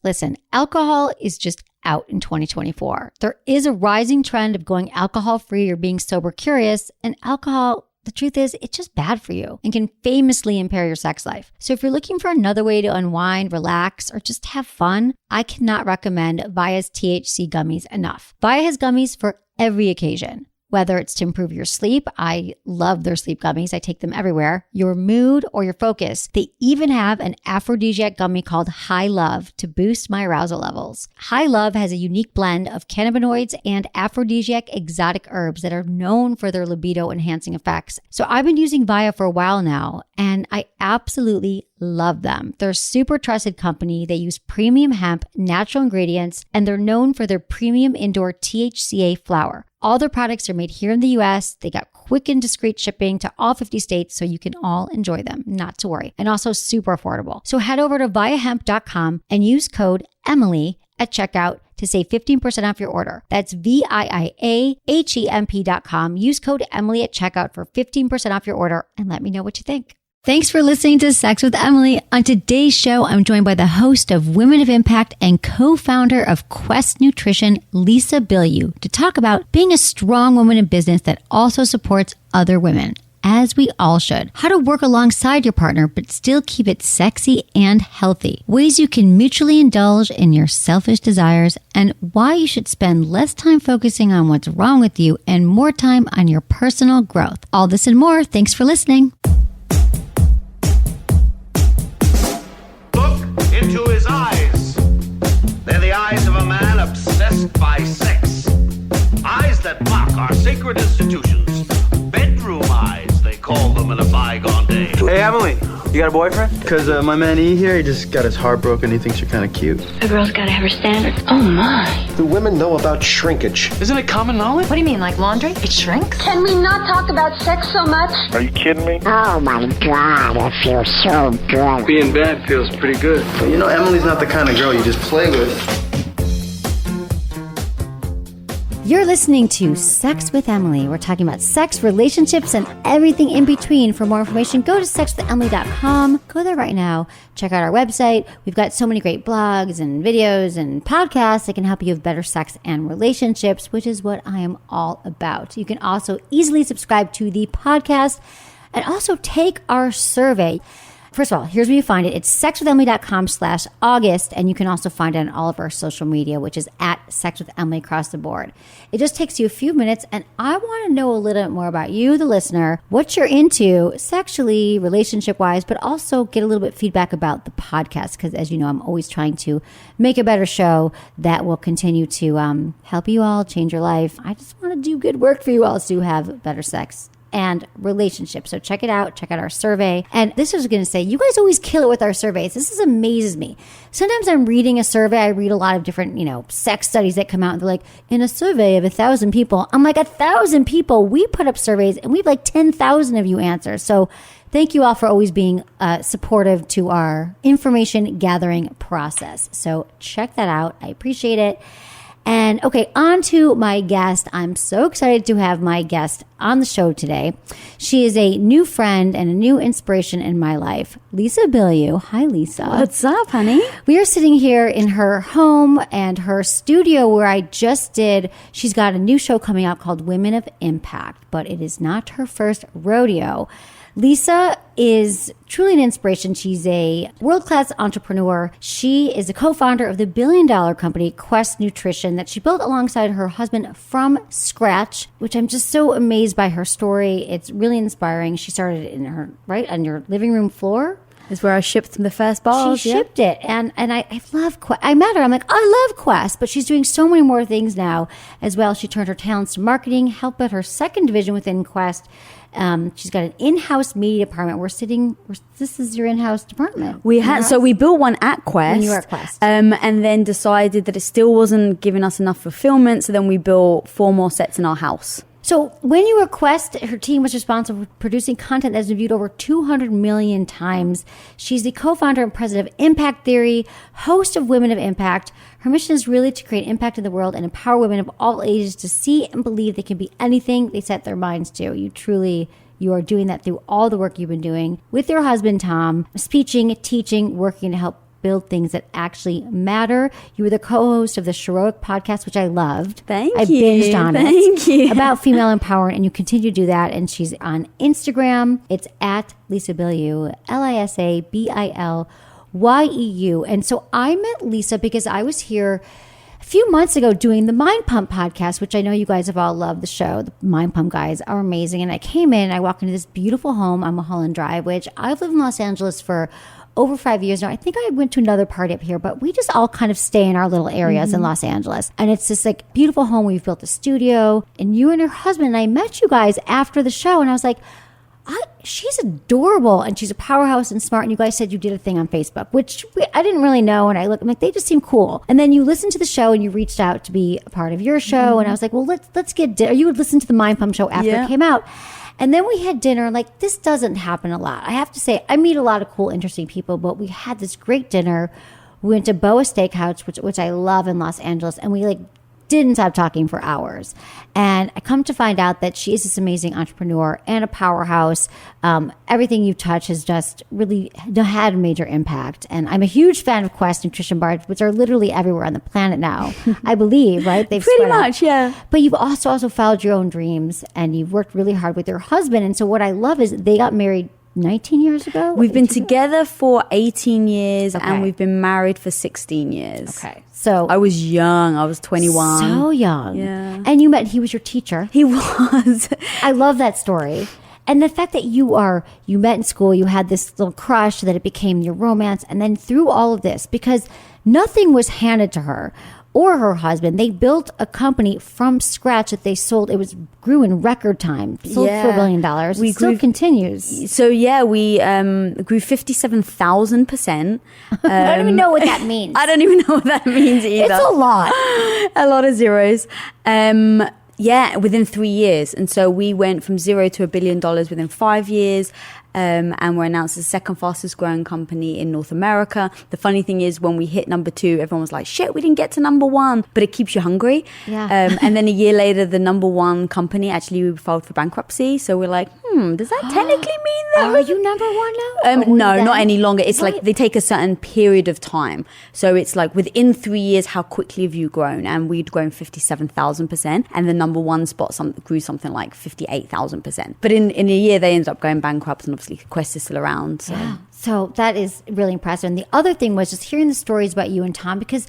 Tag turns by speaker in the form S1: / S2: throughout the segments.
S1: Listen, alcohol is just out in 2024. There is a rising trend of going alcohol-free or being sober curious, and alcohol, the truth is, it's just bad for you and can famously impair your sex life. So if you're looking for another way to unwind, relax, or just have fun, I cannot recommend Via's THC gummies enough. Via has gummies for every occasion. Whether it's to improve your sleep, I love their sleep gummies. I take them everywhere. Your mood or your focus. They even have an aphrodisiac gummy called High Love to boost my arousal levels. High Love has a unique blend of cannabinoids and aphrodisiac exotic herbs that are known for their libido enhancing effects. So I've been using Via for a while now, and I absolutely love them. They're a super trusted company. They use premium hemp, natural ingredients, and they're known for their premium indoor THCA flower. All their products are made here in the US. They got quick and discreet shipping to all 50 states, so you can all enjoy them, not to worry. And also super affordable. So head over to viahemp.com and use code Emily at checkout to save 15% off your order. That's VIIAHEMP.com. Use code Emily at checkout for 15% off your order and let me know what you think. Thanks for listening to Sex with Emily. On today's show, I'm joined by the host of Women of Impact and co-founder of Quest Nutrition, Lisa Bilyeu, to talk about being a strong woman in business that also supports other women, as we all should. How to work alongside your partner, but still keep it sexy and healthy. Ways you can mutually indulge in your selfish desires, and why you should spend less time focusing on what's wrong with you and more time on your personal growth. All this and more. Thanks for listening.
S2: Into his eyes. They're the eyes of a man obsessed by sex. Eyes that mock our sacred institutions. Bedroom eyes, they call them in a bygone day.
S3: Hey, Emily, you got a boyfriend? Because my man E here, he just got his heart broken. He thinks you're kind of cute.
S4: A girl's got to have her standards. Oh, my.
S5: Do women know about shrinkage?
S3: Isn't it common knowledge?
S4: What do you mean, like laundry? It shrinks?
S6: Can we not talk about sex so much?
S5: Are you kidding me?
S7: Oh my God, I feel so good.
S3: Being bad feels pretty good. But you know, Emily's not the kind of girl you just play with.
S1: You're listening to Sex with Emily. We're talking about sex, relationships, and everything in between. For more information, go to sexwithemily.com. Go there right now. Check out our website. We've got so many great blogs and videos and podcasts that can help you have better sex and relationships, which is what I am all about. You can also easily subscribe to the podcast and also take our survey. First of all, here's where you find it. It's sexwithemily.com/August, and you can also find it on all of our social media, which is at Sex with Emily across the board. It just takes you a few minutes, and I want to know a little bit more about you, the listener, what you're into sexually, relationship-wise, but also get a little bit of feedback about the podcast, because as you know, I'm always trying to make a better show that will continue to help you all change your life. I just want to do good work for you all to have better sex and relationships. So check it out. Check out our survey. And this was going to say, you guys always kill it with our surveys. This amazes me. Sometimes I'm reading a survey. I read a lot of different, sex studies that come out. And they're like, in a survey of 1,000 people. I'm like, 1,000 people. We put up surveys and we have like 10,000 of you answer. So thank you all for always being supportive to our information gathering process. So check that out. I appreciate it. And okay, on to my guest. I'm so excited to have my guest on the show today. She is a new friend and a new inspiration in my life, Lisa Bilyeu. Hi, Lisa.
S8: What's up, honey?
S1: We are sitting here in her home and her studio where I just did. She's got a new show coming out called Women of Impact, but it is not her first rodeo. Lisa is truly an inspiration. She's a world-class entrepreneur. She is a co-founder of the billion-dollar company Quest Nutrition that she built alongside her husband from scratch, which I'm just so amazed by her story. It's really inspiring. She started in her, right, on your living room floor.
S8: Is where I shipped the first balls.
S1: She shipped it. And I love Quest. I met her. I'm like, I love Quest. But she's doing so many more things now as well. She turned her talents to marketing, helped build her second division within Quest. She's got an in-house media department. This is your in-house department.
S8: We built one at Quest.
S1: When you were at Quest.
S8: And then decided that it still wasn't giving us enough fulfillment. So then we built 4 more sets in our house.
S1: So when you were at Quest, her team was responsible for producing content that has been viewed over 200 million times. She's the co-founder and president of Impact Theory, host of Women of Impact. Her mission is really to create impact in the world and empower women of all ages to see and believe they can be anything they set their minds to. You are doing that through all the work you've been doing with your husband, Tom, speaking, teaching, working to help build things that actually matter. You were the co-host of the Heroic podcast, which I loved.
S8: Thank
S1: I
S8: you.
S1: binged on
S8: Thank you.
S1: about female empowerment, and you continue to do that. And she's on Instagram. It's at Lisa Bilyeu, LisaBilyeu. And so I met Lisa because I was here a few months ago doing the Mind Pump podcast, which I know you guys have all loved the show. The Mind Pump guys are amazing. And I came in, I walked into this beautiful home on Mulholland Drive, which I've lived in Los Angeles for over 5 years now. I think I went to another party up here, but we just all kind of stay in our little areas in Los Angeles. And it's this like beautiful home. We've built a studio, and you and your husband, and I met you guys after the show, and I was like, she's adorable, and she's a powerhouse and smart. And you guys said you did a thing on Facebook, which I didn't really know. And I'm like, they just seem cool. And then you listened to the show and you reached out to be a part of your show. And I was like, well, let's get dinner. You would listen to the Mind Pump show after it came out. And then we had dinner. Like, this doesn't happen a lot. I have to say, I meet a lot of cool, interesting people, but we had this great dinner. We went to Boa Steakhouse, which I love in Los Angeles. And we like didn't stop talking for hours. And I come to find out that she is this amazing entrepreneur and a powerhouse. Everything you touch has just really had a major impact. And I'm a huge fan of Quest Nutrition bars, which are literally everywhere on the planet now, I believe, right? They've
S8: Pretty
S1: spread out.
S8: much, yeah.
S1: But you've also followed your own dreams, and you've worked really hard with your husband. And so what I love is they got married 19 years ago?
S8: We've been together for 18 years and we've been married for 16 years.
S1: Okay. So
S8: I was young. I was 21.
S1: So young.
S8: Yeah.
S1: And he was your teacher.
S8: He was.
S1: I love that story. And the fact that you met in school, you had this little crush, that it became your romance. And then through all of this, because nothing was handed to her or her husband, they built a company from scratch that they sold. It grew in record time, sold for $1 billion. It still continues.
S8: So yeah, we grew 57,000%.
S1: I don't even know what that means.
S8: I don't even know what that means either.
S1: It's a lot.
S8: A lot of zeros. Yeah, within 3 years. And so we went from zero to $1 billion within 5 years. And we're announced as the second fastest growing company in North America. The funny thing is, when we hit number 2, everyone was like, shit, we didn't get to number 1, but it keeps you hungry.
S1: Yeah.
S8: And then a year later, the number 1 company, actually we filed for bankruptcy. So we're like, does that technically mean that?
S1: Are you number 1 now?
S8: No, not any longer. It's like they take a certain period of time. So it's like within 3 years, how quickly have you grown? And we'd grown 57,000%. And the number 1 spot grew something like 58,000%. But in a year, they ended up going bankrupt, and obviously Quest is still around. So.
S1: Yeah. So that is really impressive. And the other thing was just hearing the stories about you and Tom, because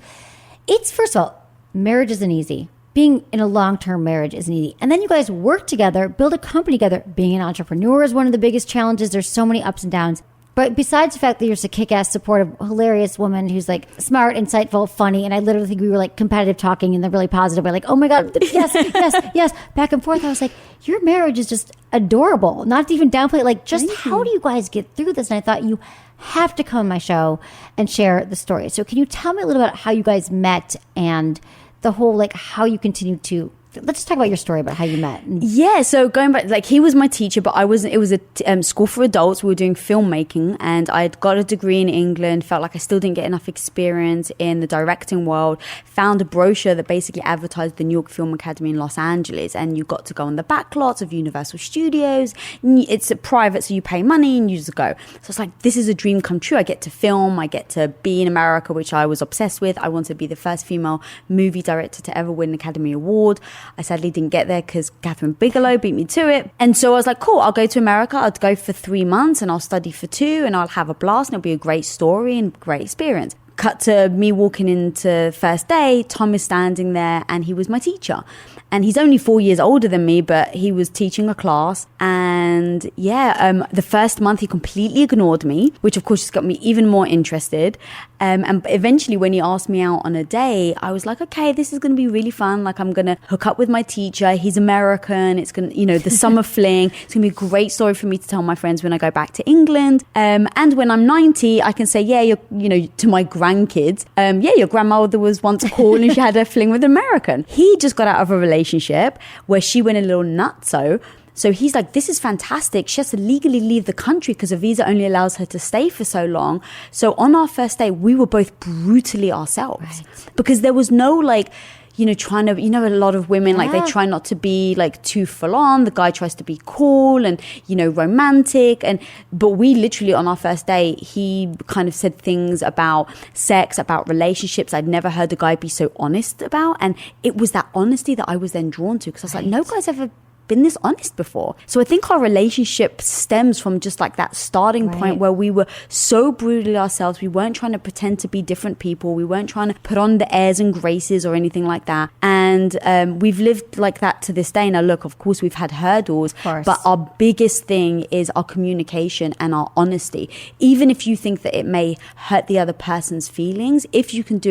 S1: it's, first of all, marriage isn't easy. Being in a long-term marriage isn't easy. And then you guys work together, build a company together. Being an entrepreneur is one of the biggest challenges. There's so many ups and downs. But besides the fact that you're just a kick-ass, supportive, hilarious woman who's like smart, insightful, funny, and I literally think we were like competitive talking in the really positive way, like, oh my God, yes, back and forth. I was like, your marriage is just adorable. Not to even downplay it, like, just how do you guys get through this? And I thought, you have to come on my show and share the story. So can you tell me a little about how you guys met and the whole, like, how you continue to... Let's talk about your story about how you met.
S8: Yeah, so going back, like, he was my teacher, but it was a school for adults. We were doing filmmaking, and I'd got a degree in England, felt like I still didn't get enough experience in the directing world, found a brochure that basically advertised the New York Film Academy in Los Angeles, and you got to go on the back lots of Universal Studios. It's private, so you pay money and you just go. So it's like, this is a dream come true. I get to film, I get to be in America, which I was obsessed with. I wanted to be the first female movie director to ever win an Academy Award. I sadly didn't get there because Catherine Bigelow beat me to it. And so I was like, cool, I'll go to America. I'll go for 3 months and I'll study for 2 and I'll have a blast and it'll be a great story and great experience. Cut to me walking into first day, Tom is standing there and he was my teacher. And he's only 4 years older than me, but he was teaching a class. And the first month he completely ignored me, which of course just got me even more interested. And eventually when he asked me out on a day, I was like, okay, this is going to be really fun. Like, I'm going to hook up with my teacher. He's American. It's going to, the summer fling. It's going to be a great story for me to tell my friends when I go back to England. And when I'm 90, I can say, yeah, to my grandkids, your grandmother was once cool and she had a fling with an American. He just got out of a relationship where she went a little nutso. So he's like, this is fantastic. She has to legally leave the country because a visa only allows her to stay for so long. So on our first day, we were both brutally ourselves because there was no trying to, a lot of women, like they try not to be like too full on. The guy tries to be cool and, romantic. But we literally on our first date, he kind of said things about sex, about relationships I'd never heard a guy be so honest about. And it was that honesty that I was then drawn to, because I was like, no guy's ever been this honest before. So I think our relationship stems from just like that starting point where we were so brutally ourselves. We weren't trying to pretend to be different people. We weren't trying to put on the airs and graces or anything like that. And we've lived like that to this day. Now look, of course we've had hurdles, but our biggest thing is our communication and our honesty. Even if you think that it may hurt the other person's feelings, if you can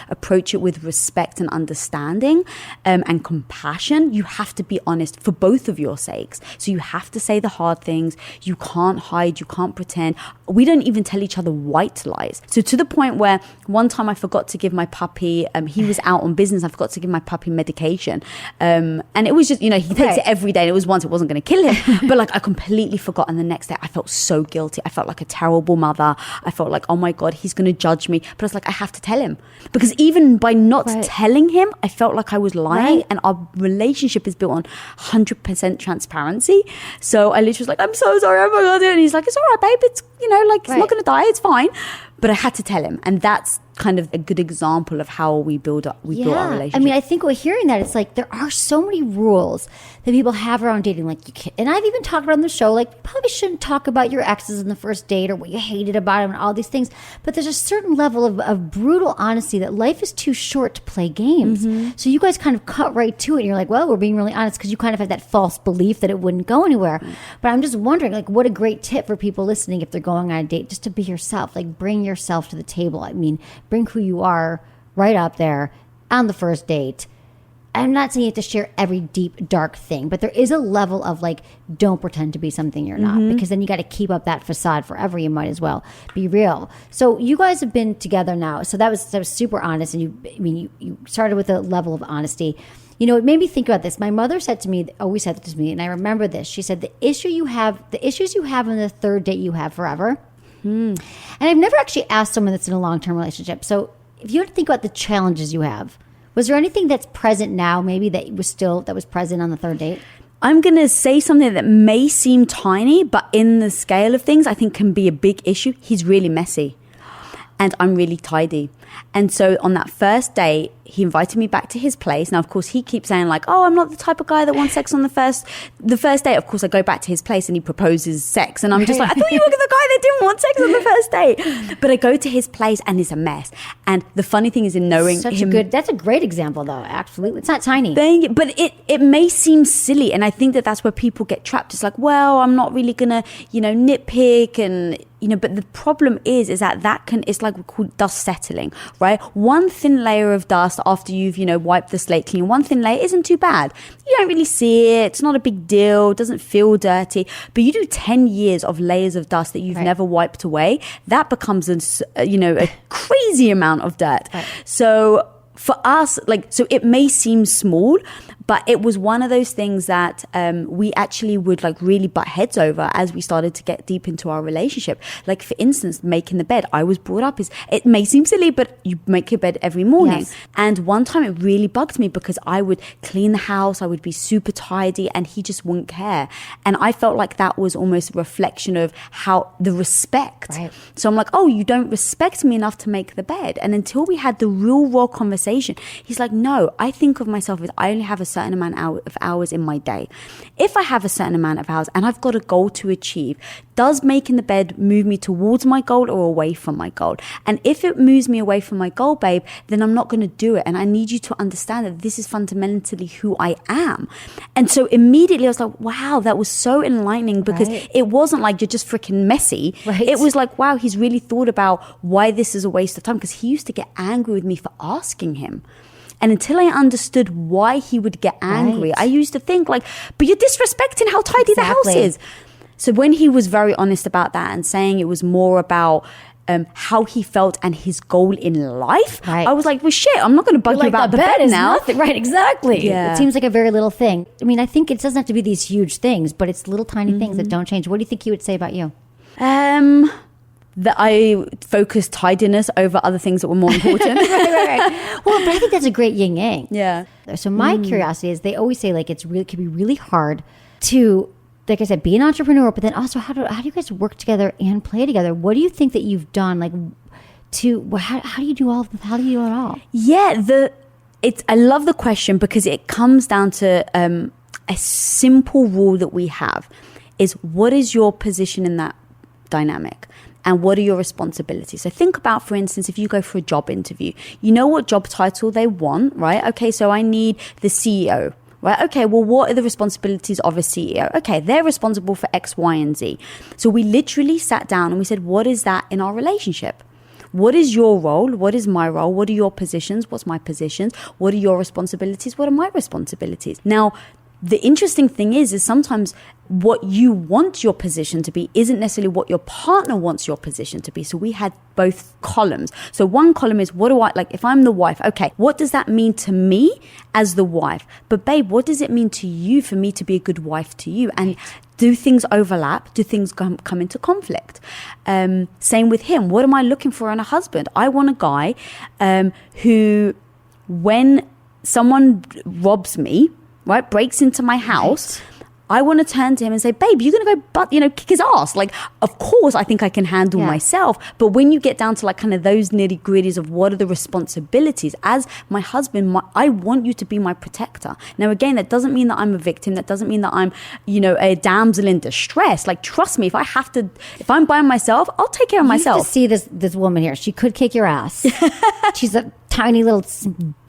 S8: approach it with respect and understanding and compassion, you have to be honest for both of your sakes. So you have to say the hard things. You can't hide. You can't pretend. We don't even tell each other white lies. So to the point where one time I forgot to give my puppy, he was out on business. I forgot to give my puppy medication. And it was just, he takes it every day. And it was once, it wasn't going to kill him. But like I completely forgot. And the next day I felt so guilty. I felt like a terrible mother. I felt like, oh my God, he's going to judge me. But I was like, I have to tell him. Because even by not telling him, I felt like I was lying. And our relationship is built on 100% transparency. So I literally was like, I'm so sorry, I forgot it. And he's like, it's all right, babe. It's, it's not going to die. It's fine. But I had to tell him. And that's kind of a good example of how we build our relationship.
S1: I mean, I think we're hearing that. It's like there are so many rules that people have around dating. Like you can't, and I've even talked about on the show, like you probably shouldn't talk about your exes in the first date or what you hated about them and all these things. But there's a certain level of brutal honesty that life is too short to play games. So you guys kind of cut right to it. And you're like, well, we're being really honest, because you kind of have that false belief that it wouldn't go anywhere. But I'm just wondering, like, what a great tip for people listening if they're going on a date, just to be yourself. Like, bring yourself to the table. I mean, bring who you are right up there on the first date. I'm not saying you have to share every deep, dark thing, but there is a level of like, don't pretend to be something you're not, because then you got to keep up that facade forever. You might as well be real. So you guys have been together now. So that was super honest. And you started with a level of honesty. It made me think about this. My mother always said this to me, and I remember this. She said, the issues you have on the third date you have forever. And I've never actually asked someone that's in a long-term relationship. So if you had to think about the challenges you have, was there anything that's present now maybe that was present on the third date?
S8: I'm going to say something that may seem tiny, but in the scale of things, I think can be a big issue. He's really messy and I'm really tidy. And so on that first date, he invited me back to his place. Now, of course, he keeps saying like, oh, I'm not the type of guy that wants sex on the first date. Of course, I go back to his place and he proposes sex. And I'm just like, I thought you were the guy that didn't want sex on the first date. But I go to his place and it's a mess. And the funny thing is in knowing
S1: that's a great example though. Absolutely. It's not tiny.
S8: But it may seem silly. And I think that's where people get trapped. It's like, well, I'm not really going to, nitpick and, but the problem is that it's like we call dust settling, right? One thin layer of dust after you've, wiped the slate clean, one thin layer isn't too bad. You don't really see it. It's not a big deal. It doesn't feel dirty. But you do 10 years of layers of dust that you've never wiped away. That becomes a crazy amount of dirt. Right. So for us, so it may seem small, but it was one of those things that we actually would really butt heads over as we started to get deep into our relationship. Like, for instance, making the bed. I was brought up it may seem silly, but you make your bed every morning. Yes. And one time it really bugged me because I would clean the house, I would be super tidy, and he just wouldn't care. And I felt like that was almost a reflection of how the respect. Right. So I'm like, oh, you don't respect me enough to make the bed. And until we had the real raw conversation, he's like, no, I think of myself as I only have a certain amount of hours in my day. If I have a certain amount of hours and I've got a goal to achieve, does making the bed move me towards my goal or away from my goal? And if it moves me away from my goal, babe, then I'm not going to do it. And I need you to understand that this is fundamentally who I am. And so immediately I was like, wow, that was so enlightening, because it wasn't like you're just freaking messy. Right. It was like, wow, he's really thought about why this is a waste of time, because he used to get angry with me for asking him. And until I understood why he would get angry, I used to think but you're disrespecting how tidy the house is. So when he was very honest about that and saying it was more about how he felt and his goal in life, I was like, well, shit, I'm not going to bug you about the bed now.
S1: Nothing. Right, exactly. Yeah. It seems like a very little thing. I mean, I think it doesn't have to be these huge things, but it's little tiny things that don't change. What do you think he would say about you?
S8: that I focused tidiness over other things that were more important.
S1: right. Well, but I think that's a great yin yang.
S8: Yeah.
S1: So my curiosity is, they always say like it can be really hard to, like I said, be an entrepreneur, but then also how do you guys work together and play together? What do you think that you've done how do you do all? How do you do it all?
S8: Yeah, I love the question because it comes down to a simple rule that we have is, what is your position in that dynamic? And what are your responsibilities? So think about, for instance, if you go for a job interview, you know what job title they want, right? Okay, so I need the CEO. Right? Okay, well, what are the responsibilities of a CEO? Okay, they're responsible for X, Y, and Z. So we literally sat down and we said, what is that in our relationship? What is your role? What is my role? What are your positions? What's my positions? What are your responsibilities? What are my responsibilities? Now, the interesting thing is sometimes what you want your position to be isn't necessarily what your partner wants your position to be. So we had both columns. So one column is, what do I, like if I'm the wife, okay, what does that mean to me as the wife? But babe, what does it mean to you for me to be a good wife to you? And do things overlap? Do things come into conflict? Same with him. What am I looking for in a husband? I want a guy who, when someone robs me, right, breaks into my house, I want to turn to him and say, babe, you're going to go kick his ass. Like, of course, I think I can handle myself. But when you get down to like kind of those nitty gritties of what are the responsibilities, as my husband, I want you to be my protector. Now, again, that doesn't mean that I'm a victim. That doesn't mean that I'm, a damsel in distress. Like, trust me, if I'm by myself, I'll take care of myself.
S1: You have to see this woman here. She could kick your ass. She's a tiny little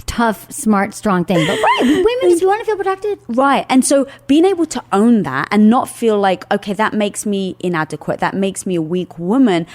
S1: tough, smart, strong thing. But women, do you want to feel protected?
S8: Right. And so being able to own that and not feel like, okay, that makes me inadequate, that makes me a weak woman.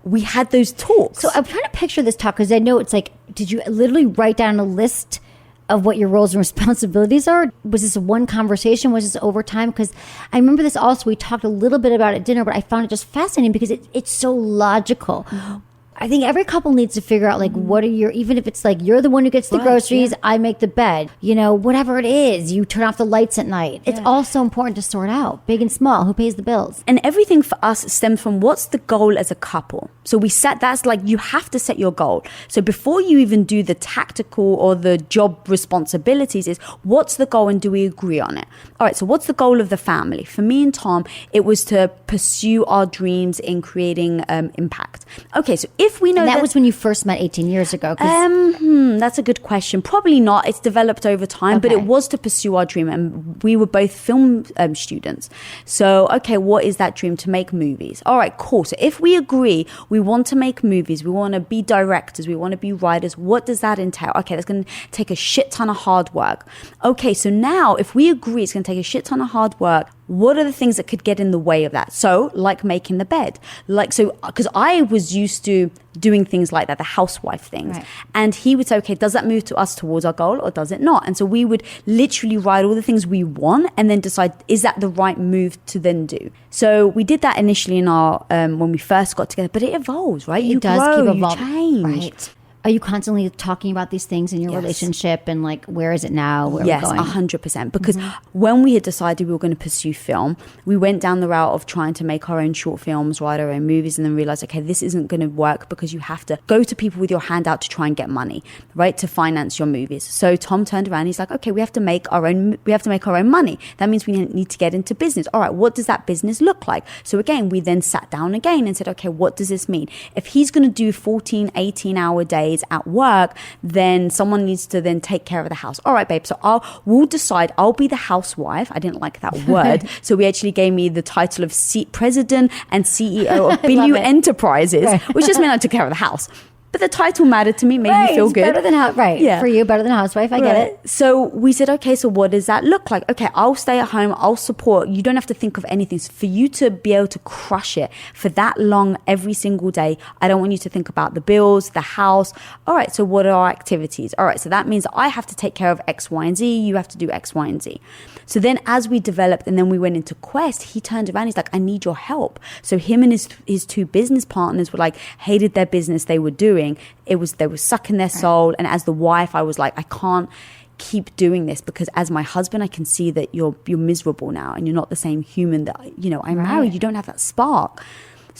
S8: We had those talks.
S1: So I'm trying to picture this talk because I know it's like, did you literally write down a list of what your roles and responsibilities are? Was this one conversation? Was this over time? Because I remember this also, we talked a little bit about it at dinner, but I found it just fascinating because it's so logical. Mm-hmm. I think every couple needs to figure out like what are your, even if it's like you're the one who gets the groceries, I make the bed, whatever it is, you turn off the lights at night. It's all so important to sort out, big and small, who pays the bills.
S8: And everything for us stems from what's the goal as a couple. So that's like, you have to set your goal. So before you even do the tactical or the job responsibilities is what's the goal and do we agree on it? All right, so what's the goal of the family? For me and Tom, it was to pursue our dreams in creating impact. Okay, so if we know
S1: that was when you first met 18 years ago.
S8: That's a good question. Probably not. It's developed over time, but it was to pursue our dream. And we were both film students. So, okay, what is that dream? To make movies. All right, cool. So if we agree, we want to make movies, we want to be directors, we want to be writers, what does that entail? Okay, that's going to take a shit ton of hard work. Okay, so now if we agree it's going to take a shit ton of hard work, what are the things that could get in the way of that? So, like making the bed. Because I was used to doing things like that, the housewife things. Right. And he would say, okay, does that move us towards our goal or does it not? And so we would literally write all the things we want and then decide, is that the right move to then do? So we did that initially in our, when we first got together, but it evolves, right?
S1: It does keep evolving.
S8: You change.
S1: Right. Are you constantly talking about these things in your relationship and like, where is it now? Where
S8: yes,
S1: are we going?
S8: 100%. Because when we had decided we were going to pursue film, we went down the route of trying to make our own short films, write our own movies, and then realized, okay, this isn't going to work because you have to go to people with your hand out to try and get money, right, to finance your movies. So Tom turned around, he's like, okay, we have to make our own money. That means we need to get into business. All right, what does that business look like? So again, we then sat down again and said, okay, what does this mean? If he's going to do 14, 18-hour days at work, then someone needs to then take care of the house. All right, babe, so we'll decide I'll be the housewife. I didn't like that word. So we actually gave me the title of president and CEO of Bilyeu Enterprises, which just meant I took care of the house. But the title mattered to me, made me feel good.
S1: Better than for you, better than housewife. I get it.
S8: So we said, okay, so what does that look like? Okay, I'll stay at home. I'll support. You don't have to think of anything. So for you to be able to crush it for that long every single day, I don't want you to think about the bills, the house. All right, so what are our activities? All right, so that means I have to take care of X, Y, and Z. You have to do X, Y, and Z. So then as we developed and then we went into Quest, he turned around. He's like, I need your help. So him and his two business partners were like, hated their business they were doing. They were sucking their soul. And as the wife, I was like, I can't keep doing this because as my husband, I can see that you're miserable now and you're not the same human that, I'm married. You don't have that spark.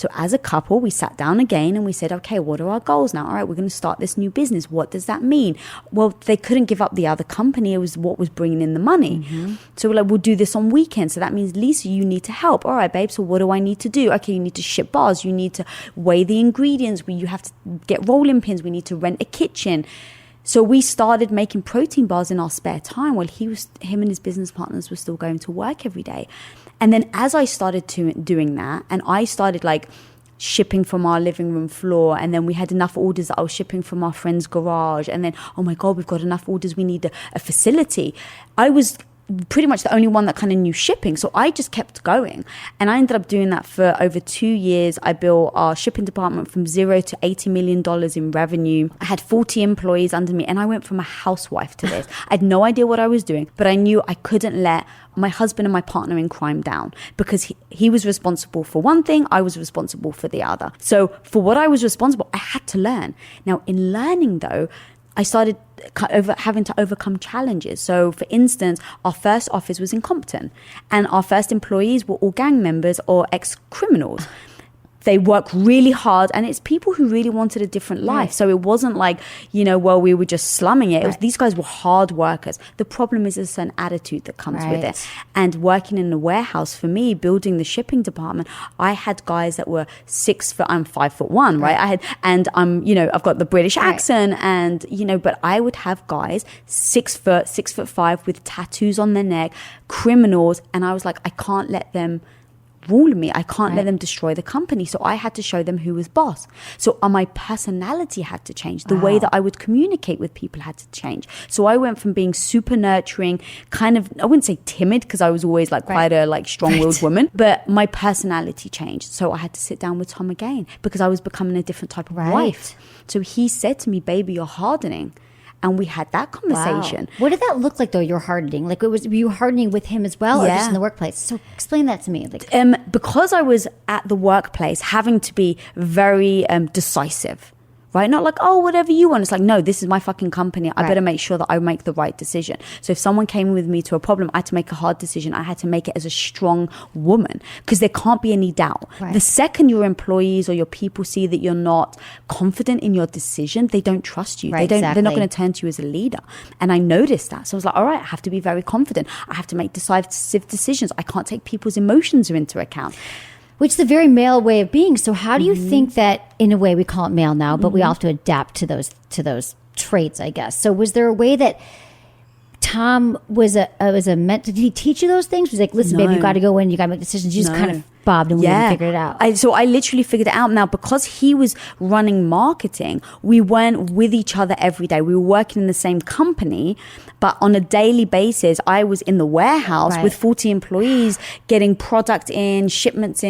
S8: So as a couple, we sat down again and we said, okay, what are our goals now? All right, we're going to start this new business. What does that mean? Well, they couldn't give up the other company. It was what was bringing in the money. So we're like, we'll do this on weekends. So that means, Lisa, you need to help. All right, babe, so what do I need to do? Okay, you need to ship bars. You need to weigh the ingredients. You have to get rolling pins. We need to rent a kitchen. So we started making protein bars in our spare time while him and his business partners were still going to work every day. And then as I started doing that, and I started like shipping from our living room floor, and then we had enough orders that I was shipping from our friend's garage, and then, oh my God, we've got enough orders, we need a facility. I was pretty much the only one that kind of knew shipping. So I just kept going. And I ended up doing that for over 2 years. I built our shipping department from $0 to $80 million in revenue. I had 40 employees under me, and I went from a housewife to this. I had no idea what I was doing, but I knew I couldn't let my husband and my partner in crime down, because he was responsible for one thing, I was responsible for the other. So for what I was responsible, I had to learn. Now in learning though, I started having to overcome challenges. So for instance, our first office was in Compton, and our first employees were all gang members or ex-criminals. They work really hard, and it's people who really wanted a different life.
S1: Right.
S8: So it wasn't like, well, we were just slumming it. It was, these guys were hard workers. The problem is there's an attitude that comes with it. And working in a warehouse, for me, building the shipping department, I had guys that were 6 foot, I'm 5'1", right? I've got the British accent, and, but I would have guys 6 foot, 6'5", with tattoos on their neck, criminals. And I was like, I can't let them rule me. I can't let them destroy the company. So I had to show them who was boss. So my personality had to change. The way that I would communicate with people had to change. So I went from being super nurturing, kind of, I wouldn't say timid, because I was always like quite a like strong-willed woman, but my personality changed. So I had to sit down with Tom again, because I was becoming a different type of wife. So he said to me, baby, you're hardening. And we had that conversation.
S1: Wow. What did that look like though? You're hardening, like were you hardening with him as well, or just in the workplace? So explain that to me.
S8: Because I was at the workplace, having to be very decisive. Right? Not like, oh, whatever you want. It's like, no, this is my fucking company. I better make sure that I make the right decision. So if someone came with me to a problem, I had to make a hard decision. I had to make it as a strong woman, because there can't be any doubt. The second your employees or your people see that you're not confident in your decision, they don't trust you. They're not going to turn to you as a leader. And I noticed that. So I was like, all right, I have to be very confident. I have to make decisive decisions. I can't take people's emotions into account.
S1: Which is a very male way of being. So how do you think that, in a way, we call it male now, but we all have to adapt to those traits, I guess. So was there a way that Tom was a did he teach you those things? Was like, listen, babe, you got to go in, you got to make decisions. You just kind of bobbed and we figured it out.
S8: So I literally figured it out. Now, because he was running marketing, we weren't with each other every day. We were working in the same company, but on a daily basis, I was in the warehouse with 40 employees, getting product in, shipments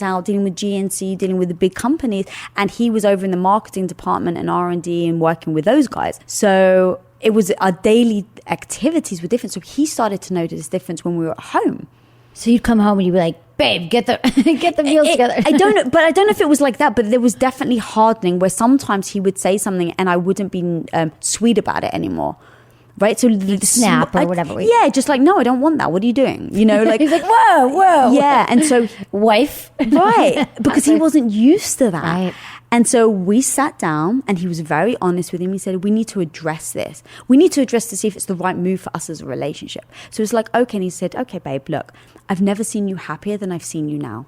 S8: out, dealing with GNC, dealing with the big companies. And he was over in the marketing department and R&D and working with those guys. So it was, our daily activities were different. So he started to notice this difference when we were at home.
S1: So you'd come home and you'd be like, babe, get the meals together.
S8: I don't know if it was like that, but there was definitely hardening where sometimes he would say something and I wouldn't be sweet about it anymore. Right? So the
S1: snap or whatever.
S8: Yeah, just like, no, I don't want that. What are you doing? Like
S1: he's like, whoa.
S8: Yeah. And so
S1: wife.
S8: Right. Because he wasn't used to that.
S1: Right.
S8: And so we sat down and he was very honest with him. He said, we need to address this. We need to address to see if it's the right move for us as a relationship. So it's like, okay. And he said, okay, babe, look, I've never seen you happier than I've seen you now.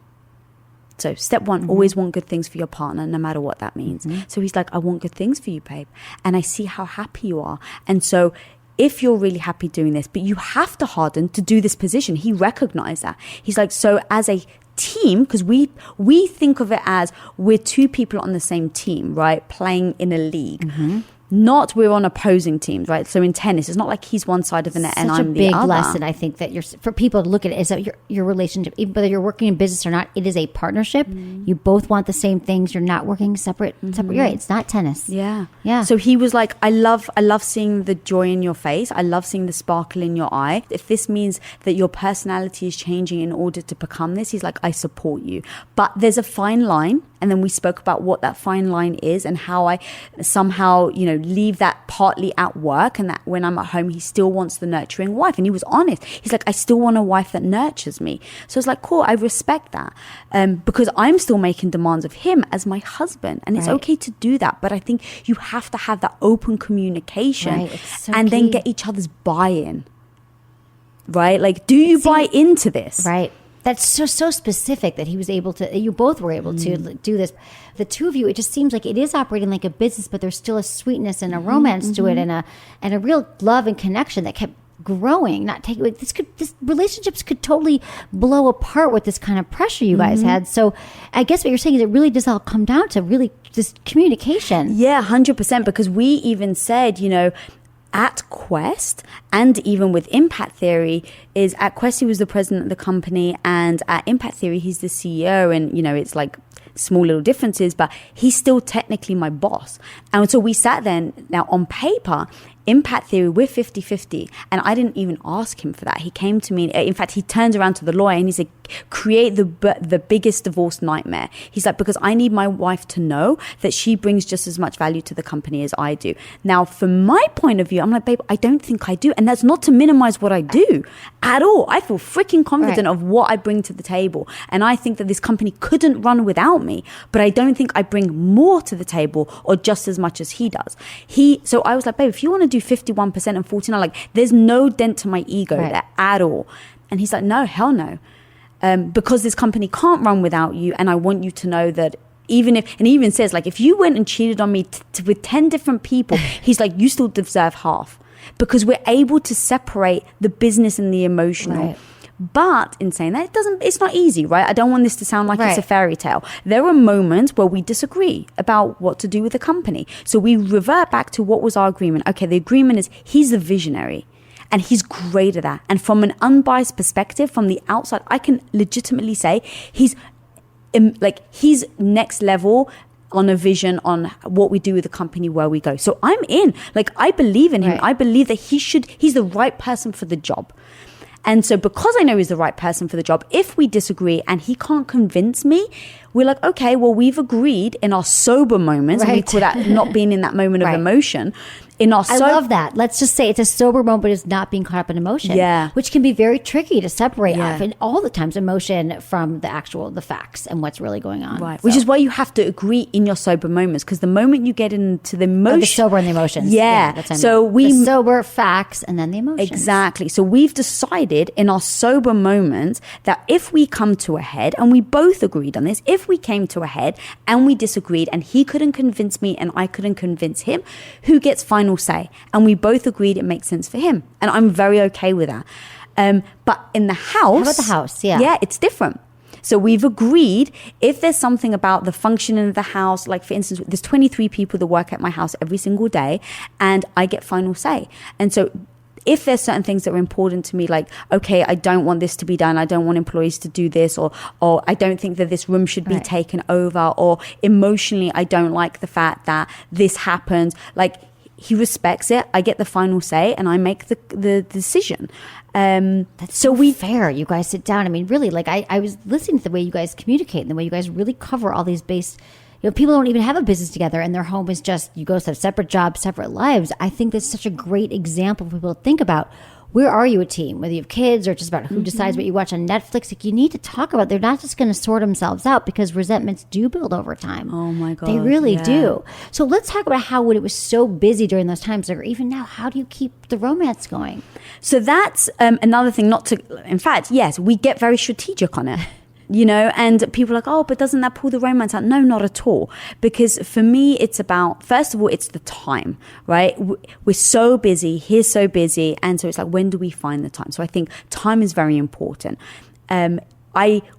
S8: So step one, always want good things for your partner, no matter what that means. So he's like, I want good things for you, babe. And I see how happy you are. And so if you're really happy doing this, but you have to harden to do this position. He recognized that. He's like, so as a team, because we think of it as we're two people on the same team, right? Playing in a league. Not we're on opposing teams, right? So in tennis, it's not like he's one side of the net and I'm the other.
S1: Such a big lesson, I think, that for people to look at it is that your relationship, even whether you're working in business or not, it is a partnership. You both want the same things. You're not working separate. You're right. It's not tennis.
S8: Yeah.
S1: Yeah.
S8: So he was like, I love seeing the joy in your face. I love seeing the sparkle in your eye. If this means that your personality is changing in order to become this, he's like, I support you. But there's a fine line. And then we spoke about what that fine line is and how I somehow, leave that partly at work, and that when I'm at home, he still wants the nurturing wife. And he was honest. He's like, I still want a wife that nurtures me. So it's like, cool, I respect that, because I'm still making demands of him as my husband. And it's okay to do that. But I think you have to have that open communication and then get each other's buy-in. Right? Like, do you buy into this?
S1: Right. That's so specific that he was able to, you both were able to do this. The two of you, it just seems like it is operating like a business, but there's still a sweetness and a romance to it, and a real love and connection that kept growing. Not taking this relationships could totally blow apart with this kind of pressure you guys had. So I guess what you're saying is it really does all come down to really just communication.
S8: Yeah, 100%. Because we even said, at Quest, and even with Impact Theory, is at Quest he was the president of the company, and at Impact Theory he's the CEO, and it's like small little differences, but he's still technically my boss. And so we sat there, now on paper, Impact Theory, we're 50-50, and I didn't even ask him for that. He came to me, in fact, he turns around to the lawyer and he said, create the biggest divorce nightmare. He's like, because I need my wife to know that she brings just as much value to the company as I do. Now, from my point of view, I'm like, babe, I don't think I do. And that's not to minimize what I do at all. I feel freaking confident of what I bring to the table. And I think that this company couldn't run without me, but I don't think I bring more to the table or just as much as he does. So I was like, babe, if you want to do 51% and 49%, like, there's no dent to my ego there at all. And he's like, no, hell no. Because this company can't run without you, and I want you to know that even if, and he even says, like, if you went and cheated on me with 10 different people, he's like, you still deserve half, because we're able to separate the business and the emotional. But in saying that, it's not easy, right? I don't want this to sound like it's a fairy tale. There are moments where we disagree about what to do with the company. So we revert back to what was our agreement. Okay, the agreement is he's the visionary. And he's great at that. And from an unbiased perspective, from the outside, I can legitimately say he's next level on a vision on what we do with the company, where we go. So I'm in. Like, I believe in him. I believe that he's the right person for the job. And so because I know he's the right person for the job, if we disagree and he can't convince me, we're like, okay, well, we've agreed in our sober moments, and we call that not being in that moment of emotion. I
S1: love that. Let's just say it's a sober moment, but it's not being caught up in emotion.
S8: Yeah.
S1: Which can be very tricky to separate off, and all the times emotion from the facts and what's really going on.
S8: Right. So. Which is why you have to agree in your sober moments, because the moment you get into the emotion.
S1: The sober and the emotions.
S8: Yeah.
S1: That's
S8: so
S1: the sober facts and then the emotions.
S8: Exactly. So we've decided in our sober moments that if we come to a head, and we both agreed on this, if we came to a head and we disagreed and he couldn't convince me and I couldn't convince him, who gets final say? And we both agreed it makes sense for him, and I'm very okay with that. But in the house,
S1: how about the house? Yeah,
S8: it's different. So we've agreed, if there's something about the functioning of the house, like for instance, there's 23 people that work at my house every single day, and I get final say. And so if there's certain things that are important to me, like, okay, I don't want this to be done, I don't want employees to do this, or I don't think that this room should be taken over, or emotionally I don't like the fact that this happens, like, he respects it, I get the final say, and I make the decision.
S1: That's so fair. You guys sit down. I mean, really, like, I was listening to the way you guys communicate and the way you guys really cover all these base. People don't even have a business together, and their home is just, you go to separate jobs, separate lives. I think that's such a great example for people to think about. Where are you a team? Whether you have kids or just about who decides what you watch on Netflix, like, you need to talk about. They're not just going to sort themselves out, because resentments do build over time.
S8: Oh my God,
S1: they really do. So let's talk about how, when it was so busy during those times, or even now, how do you keep the romance going?
S8: So that's another thing. In fact, yes, we get very strategic on it. And people are like, oh, but doesn't that pull the romance out? No, not at all. Because for me, it's about, first of all, it's the time, right? We're so busy, he's so busy. And so it's like, when do we find the time? So I think time is very important.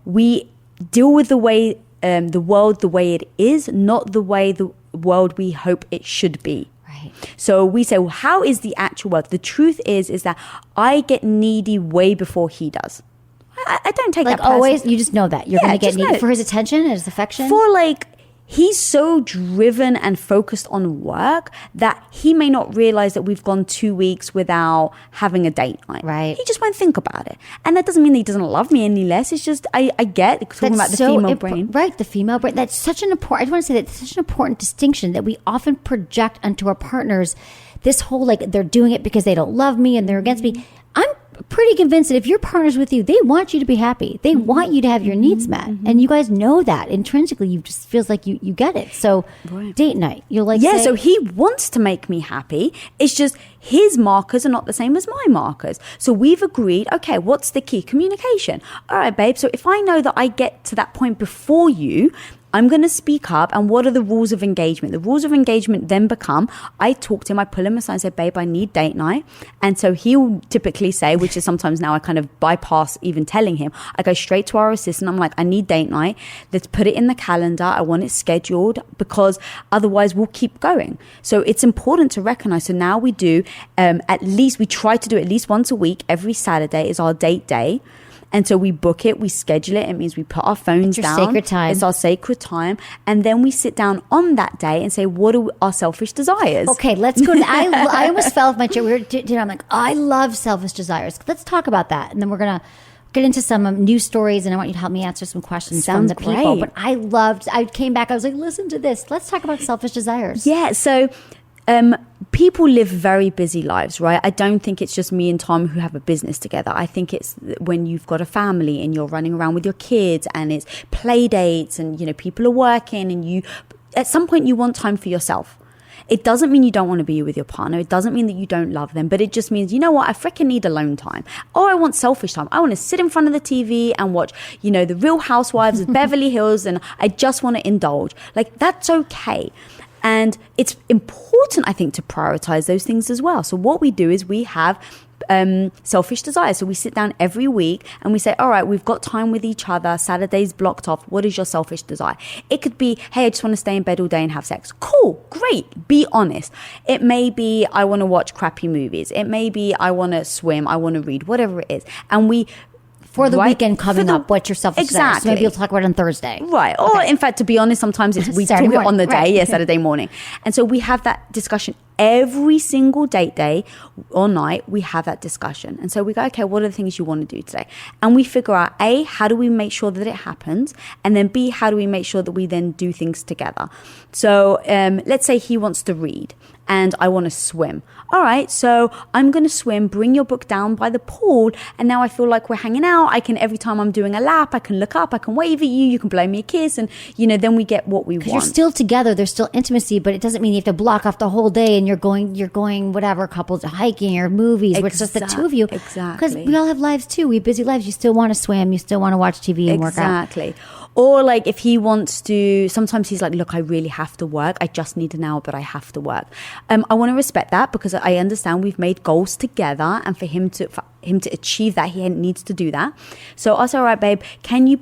S8: We deal with the world the way it is, not the way the world we hope it should be.
S1: Right.
S8: So we say, well, how is the actual world? The truth is that I get needy way before he does. I don't take
S1: like
S8: that personally.
S1: Always, you just know that you're going to get needy for his attention and his affection.
S8: For, like, he's so driven and focused on work that he may not realize that we've gone 2 weeks without having a date night.
S1: Right.
S8: He just won't think about it. And that doesn't mean that he doesn't love me any less. It's just, I get talking about the female brain.
S1: Right, the female brain. That's such an important, I just want to say that's such an important distinction that we often project onto our partners. This whole, like, they're doing it because they don't love me and they're against me. I'm pretty convinced that if your partner's with you, they want you to be happy. They want you to have your needs met. And you guys know that intrinsically. You just feels like you get it. So date night, you'll like say,
S8: so he wants to make me happy. It's just his markers are not the same as my markers. So we've agreed, okay, what's the key? Communication. All right, babe. So if I know that I get to that point before you, I'm going to speak up. And what are the rules of engagement? The rules of engagement then become, I talk to him, I pull him aside and say, babe, I need date night. And so he'll typically say, which is sometimes now I kind of bypass even telling him, I go straight to our assistant. I'm like, I need date night. Let's put it in the calendar. I want it scheduled because otherwise we'll keep going. So it's important to recognize. So now we do, we try to do at least once a week. Every Saturday is our date day. And so we book it, we schedule it. It means we put our phones down.
S1: It's your sacred time.
S8: It's our sacred time. And then we sit down on that day and say, what are our selfish desires?
S1: okay, let's go to I almost fell off my chair. We were dinner. I'm like, I love selfish desires. Let's talk about that. And then we're going to get into some news stories, and I want you to help me answer some questions from the people.
S8: Great.
S1: But I came back, I was like, listen to this. Let's talk about selfish desires.
S8: Yeah, so people live very busy lives, right? I don't think it's just me and Tom who have a business together. I think it's when you've got a family and you're running around with your kids and it's play dates and, you know, people are working and you, at some point you want time for yourself. It doesn't mean you don't want to be with your partner. It doesn't mean that you don't love them, but it just means, you know what, I freaking need alone time. Or I want selfish time. I want to sit in front of the TV and watch, you know, the Real Housewives of Beverly Hills, and I just want to indulge. Like, that's okay. And it's important, I think, to prioritize those things as well. So what we do is we have selfish desires. So we sit down every week and we say, all right, we've got time with each other. Saturday's blocked off. What is your selfish desire? It could be, hey, I just want to stay in bed all day and have sex. Cool, great. Be honest. It may be, I want to watch crappy movies. It may be, I want to swim. I want to read, whatever it is. And we...
S1: For the weekend coming up, what's your selfish desire? So maybe you'll talk about it on Thursday.
S8: Right. Or in fact, to be honest, sometimes we talk it on the day, Saturday morning. And so we have that discussion every single date day or night. We have that discussion. And so we go, okay, what are the things you want to do today? And we figure out, A, how do we make sure that it happens? And then B, how do we make sure that we then do things together? So let's say he wants to read and I want to swim. All right, so I'm going to swim, bring your book down by the pool, and now I feel like we're hanging out. I can, every time I'm doing a lap, I can look up, I can wave at you, you can blow me a kiss, and, you know, then we get what we want.
S1: You're still together, there's still intimacy, but it doesn't mean you have to block off the whole day and you're going whatever, couples hiking or movies, where it's just the two of you.
S8: Exactly.
S1: Because we all have lives too. We have busy lives. You still want to swim, you still want to watch TV and work out.
S8: Exactly. Or like if he wants to, sometimes he's like, look, I really have to work. I just need an hour, but I have to work. I want to respect that because I understand we've made goals together, and for him to achieve that, he needs to do that. So I say, all right, babe, can you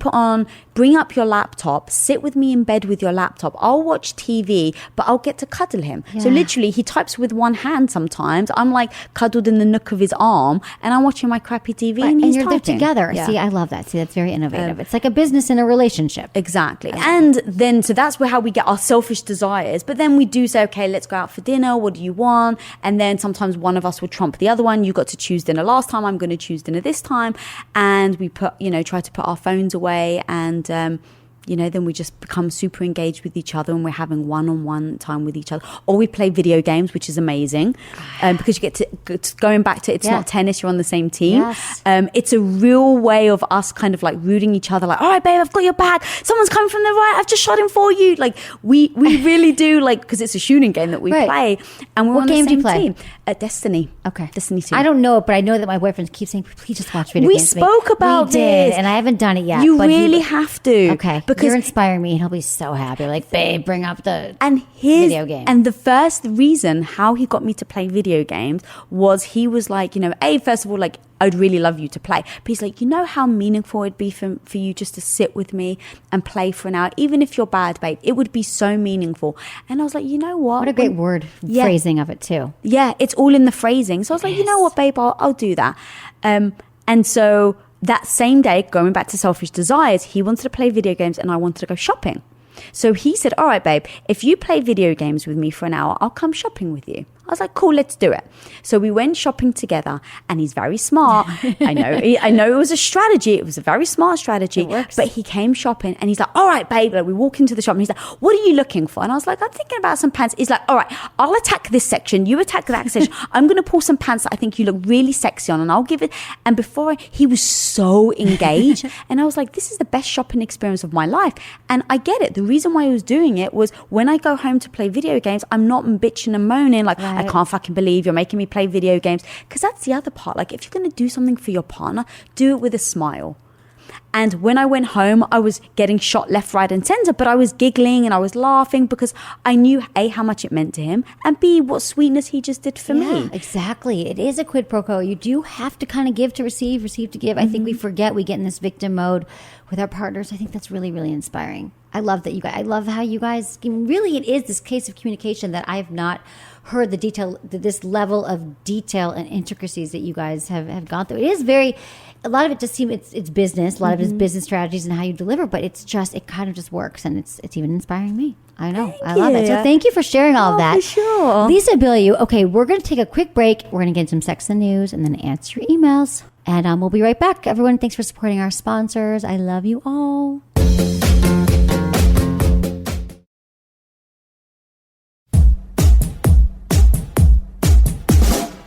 S8: bring up your laptop, sit with me in bed with your laptop. I'll watch TV, but I'll get to cuddle him. Yeah. So literally he types with one hand sometimes. I'm like cuddled in the nook of his arm and I'm watching my crappy TV and he's
S1: you're
S8: typing.
S1: there together. Yeah. See, I love that. See, that's very innovative. It's like a business in a relationship.
S8: Exactly. And then, so that's how we get our selfish desires. But then we do say, okay, let's go out for dinner. What do you want? And then sometimes one of us will trump the other one. You got to choose dinner last time. I'm going to choose dinner this time. And we try to put our phones away, and then we just become super engaged with each other and we're having one-on-one time with each other. Or we play video games, which is amazing because you get to, going back to, it's not tennis, you're on the same team.
S1: Yes.
S8: It's a real way of us kind of like rooting each other, like, all right, babe, I've got your back. Someone's coming from the right. I've just shot him for you. Like we really do, like, because it's a shooting game that we play. And we're
S1: what
S8: on
S1: game
S8: the same
S1: do you play?
S8: team. Destiny.
S1: Okay.
S8: Destiny 2.
S1: I don't know it, but I know that my boyfriend keeps saying, please just watch video games.
S8: We spoke about
S1: we did,
S8: this.
S1: and I haven't done it yet.
S8: You really have to.
S1: Okay. Because you're inspiring me, and he'll be so happy. Like, babe, bring up the video game.
S8: And the first reason how he got me to play video games was he was like, first of all, like, I'd really love you to play. But he's like, you know how meaningful it'd be for you just to sit with me and play for an hour? Even if you're bad, babe, it would be so meaningful. And I was like, you know what?
S1: What a great word phrasing of it too.
S8: Yeah, it's all in the phrasing. So I was like, you know what, babe, I'll do that. And so that same day, going back to selfish desires, he wanted to play video games and I wanted to go shopping. So he said, all right, babe, if you play video games with me for an hour, I'll come shopping with you. I was like, cool, let's do it. So we went shopping together, and he's very smart. I know it was a strategy. It was a very smart strategy.
S1: It works.
S8: But he came shopping, and he's like, all right, babe. Like, we walk into the shop, and he's like, what are you looking for? And I was like, I'm thinking about some pants. He's like, all right, I'll attack this section. You attack that section. I'm going to pull some pants that I think you look really sexy on, and I'll give it. And he was so engaged. And I was like, this is the best shopping experience of my life. And I get it. The reason why I was doing it was when I go home to play video games, I'm not bitching and moaning like, I can't fucking believe you're making me play video games. Because that's the other part. Like, if you're going to do something for your partner, do it with a smile. And when I went home, I was getting shot left, right, and center, but I was giggling and I was laughing because I knew A, how much it meant to him, and B, what sweetness he just did for me.
S1: Exactly. It is a quid pro quo. You do have to kind of give to receive to give. I think we forget, we get in this victim mode with our partners. I think that's really, really inspiring. I love that I love how you guys, really it is this case of communication that I've not heard this level of detail and intricacies that you guys have gone through. It is a lot of it just seems it's business, a lot of it is business strategies and how you deliver, but it kind of just works, and it's even inspiring me. I know. I love it. So thank you for sharing all of that.
S8: For sure.
S1: Lisa Bilyeu. Okay, we're going to take a quick break. We're going to get some sex and news and then answer your emails. And we'll be right back. Everyone, thanks for supporting our sponsors. I love you all.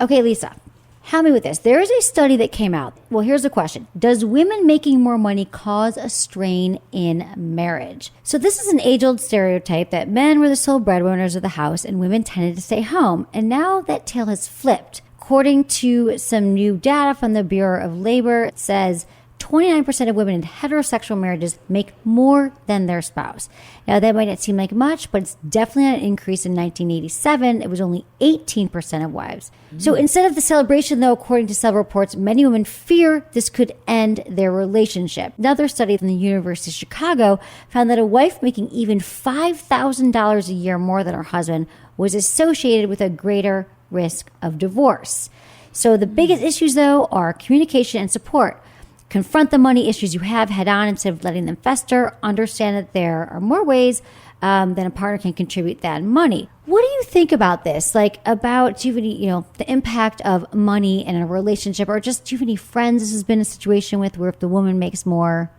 S1: Okay, Lisa, help me with this. There is a study that came out. Well, here's the question. Does women making more money cause a strain in marriage? So this is an age-old stereotype that men were the sole breadwinners of the house and women tended to stay home. And now that tale has flipped. According to some new data from the Bureau of Labor, it says 29% of women in heterosexual marriages make more than their spouse. Now, that might not seem like much, but it's definitely an increase. In 1987, it was only 18% of wives. So instead of the celebration, though, according to several reports, many women fear this could end their relationship. Another study from the University of Chicago found that a wife making even $5,000 a year more than her husband was associated with a greater risk of divorce. So the biggest issues, though, are communication and support. Confront the money issues you have head on instead of letting them fester. Understand that there are more ways than a partner can contribute that money. What do you think about this? Like, about, do you have any, the impact of money in a relationship, or just do you have any friends this has been a situation with where if the woman makes more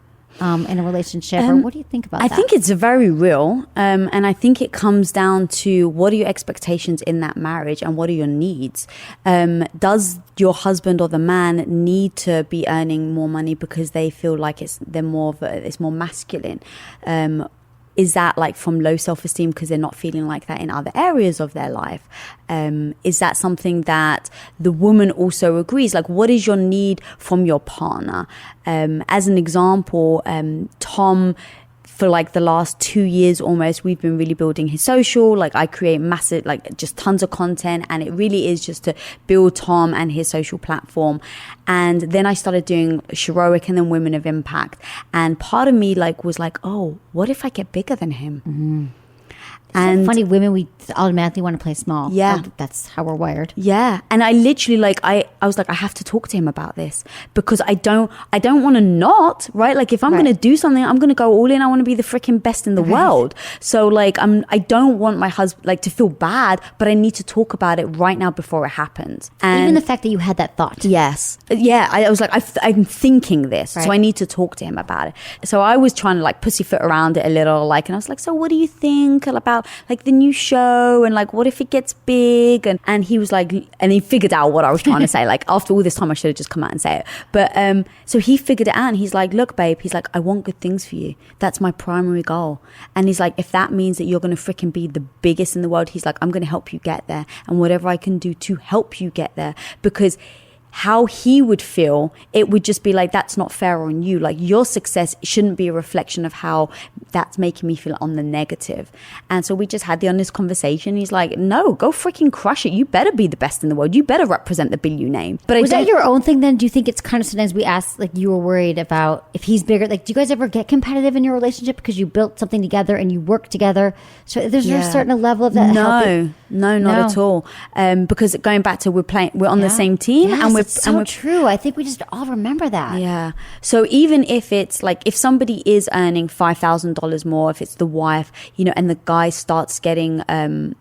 S1: in a relationship, or what do you think about that?
S8: I think it's very real, and I think it comes down to what are your expectations in that marriage and what are your needs. Does your husband or the man need to be earning more money because they feel like it's more masculine? Is that like from low self-esteem because they're not feeling like that in other areas of their life? Is that something that the woman also agrees? Like, what is your need from your partner? As an example, Tom, for like the last 2 years almost, we've been really building his social. Like, I create massive, like just tons of content, and it really is just to build Tom and his social platform. And then I started doing Heroic and then Women of Impact. And part of me was like, oh, what if I get bigger than him?
S1: Mm-hmm. And funny, women, we automatically want to play small.
S8: Yeah.
S1: That's how we're wired.
S8: Yeah. And I literally I was like, I have to talk to him about this because I don't want to not, right? Like, if I'm going to do something, I'm going to go all in. I want to be the freaking best in the world. So like, I don't want my husband to feel bad, but I need to talk about it right now before it happens. And
S1: even the fact that you had that thought.
S8: Yes. Yeah. I was like, I'm thinking this, so I need to talk to him about it. So I was trying to pussyfoot around it a little, and I was like, so what do you think about the new show, and what if it gets big? And he was like, and he figured out what I was trying to say. After all this time, I should have just come out and say it. But so he figured it out, and he's like, look, babe, he's like, I want good things for you. That's my primary goal. And he's like, if that means that you're going to freaking be the biggest in the world, he's like, I'm going to help you get there, and whatever I can do to help you get there. Because how he would feel, it would just be that's not fair on you. Your success shouldn't be a reflection of how that's making me feel on the negative. And so we just had the honest conversation. He's like, no, go freaking crush it. You better be the best in the world. You better represent the Bilyeu name. But
S1: was that your own thing then? Do you think it's kind of sometimes we ask, you were worried about if he's bigger? Do you guys ever get competitive in your relationship because you built something together and you work together? So there's a certain level of that.
S8: No, not at all. Because going back to we're on the same team, and we're
S1: so true. I think we just all remember that.
S8: Yeah. So even if it's like, if somebody is earning $5,000 more, if it's the wife, you know, and the guy starts getting,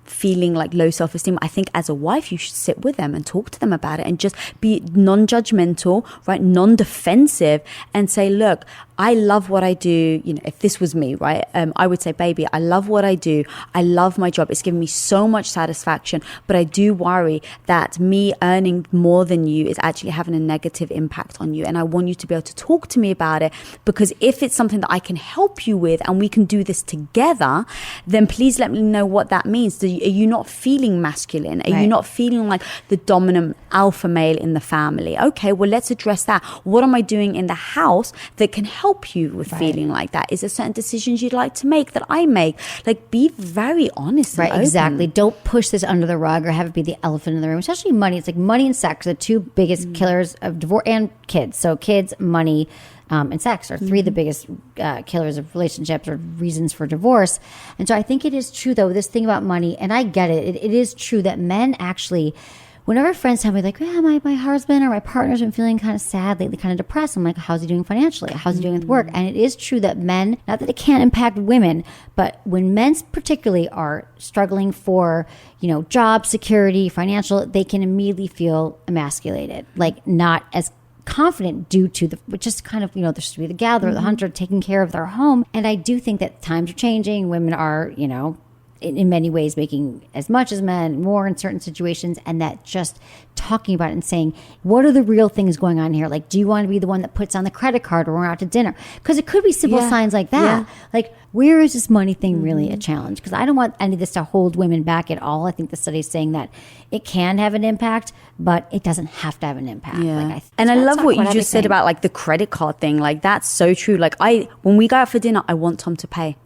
S8: feeling like low self-esteem, I think as a wife, you should sit with them and talk to them about it and just be non-judgmental, right? Non-defensive, and say, look, I love what I do. You know, if this was me, right? I would say, baby, I love what I do. I love my job. It's given me so much satisfaction, but I do worry that me earning more than you is actually having a negative impact on you. And I want you to be able to talk to me about it, because if it's something that I can help you with and we can do this together, then please let me know what that means. Are you not feeling masculine? Are you not feeling like the dominant alpha male in the family? Okay, well, let's address that. What am I doing in the house that can help you with feeling like that? Is there certain decisions you'd like to make that I make? Like, be very honest.
S1: Right, exactly. Don't push this under the rug or have it be the elephant in the room, especially money. It's like money and sex are the two biggest killers of divorce, and kids. So kids, money, and sex are three of the biggest killers of relationships or reasons for divorce. And so I think it is true, though, this thing about money, and I get it. It is true that men actually, whenever friends tell me like, yeah, my husband or my partner's been feeling kind of sad lately, kind of depressed, I'm like, how's he doing financially? How's he doing with work? And it is true that men, not that it can't impact women, but when men particularly are struggling for, you know, job security, financial, they can immediately feel emasculated, like not as confident due to the, just kind of, you know, there should be the gatherer, the hunter, taking care of their home. And I do think that times are changing. Women are, you know, in many ways making as much as men, more in certain situations, and that just talking about it and saying, what are the real things going on here? Like, do you want to be the one that puts on the credit card or we're out to dinner? Because it could be simple signs like that. Like, where is this money thing really a challenge? Because I don't want any of this to hold women back at all. I think the study is saying that it can have an impact, but it doesn't have to have an impact. Like,
S8: and I love what you just said about like the credit card thing. Like, that's so true. Like, when we go out for dinner, I want Tom to pay.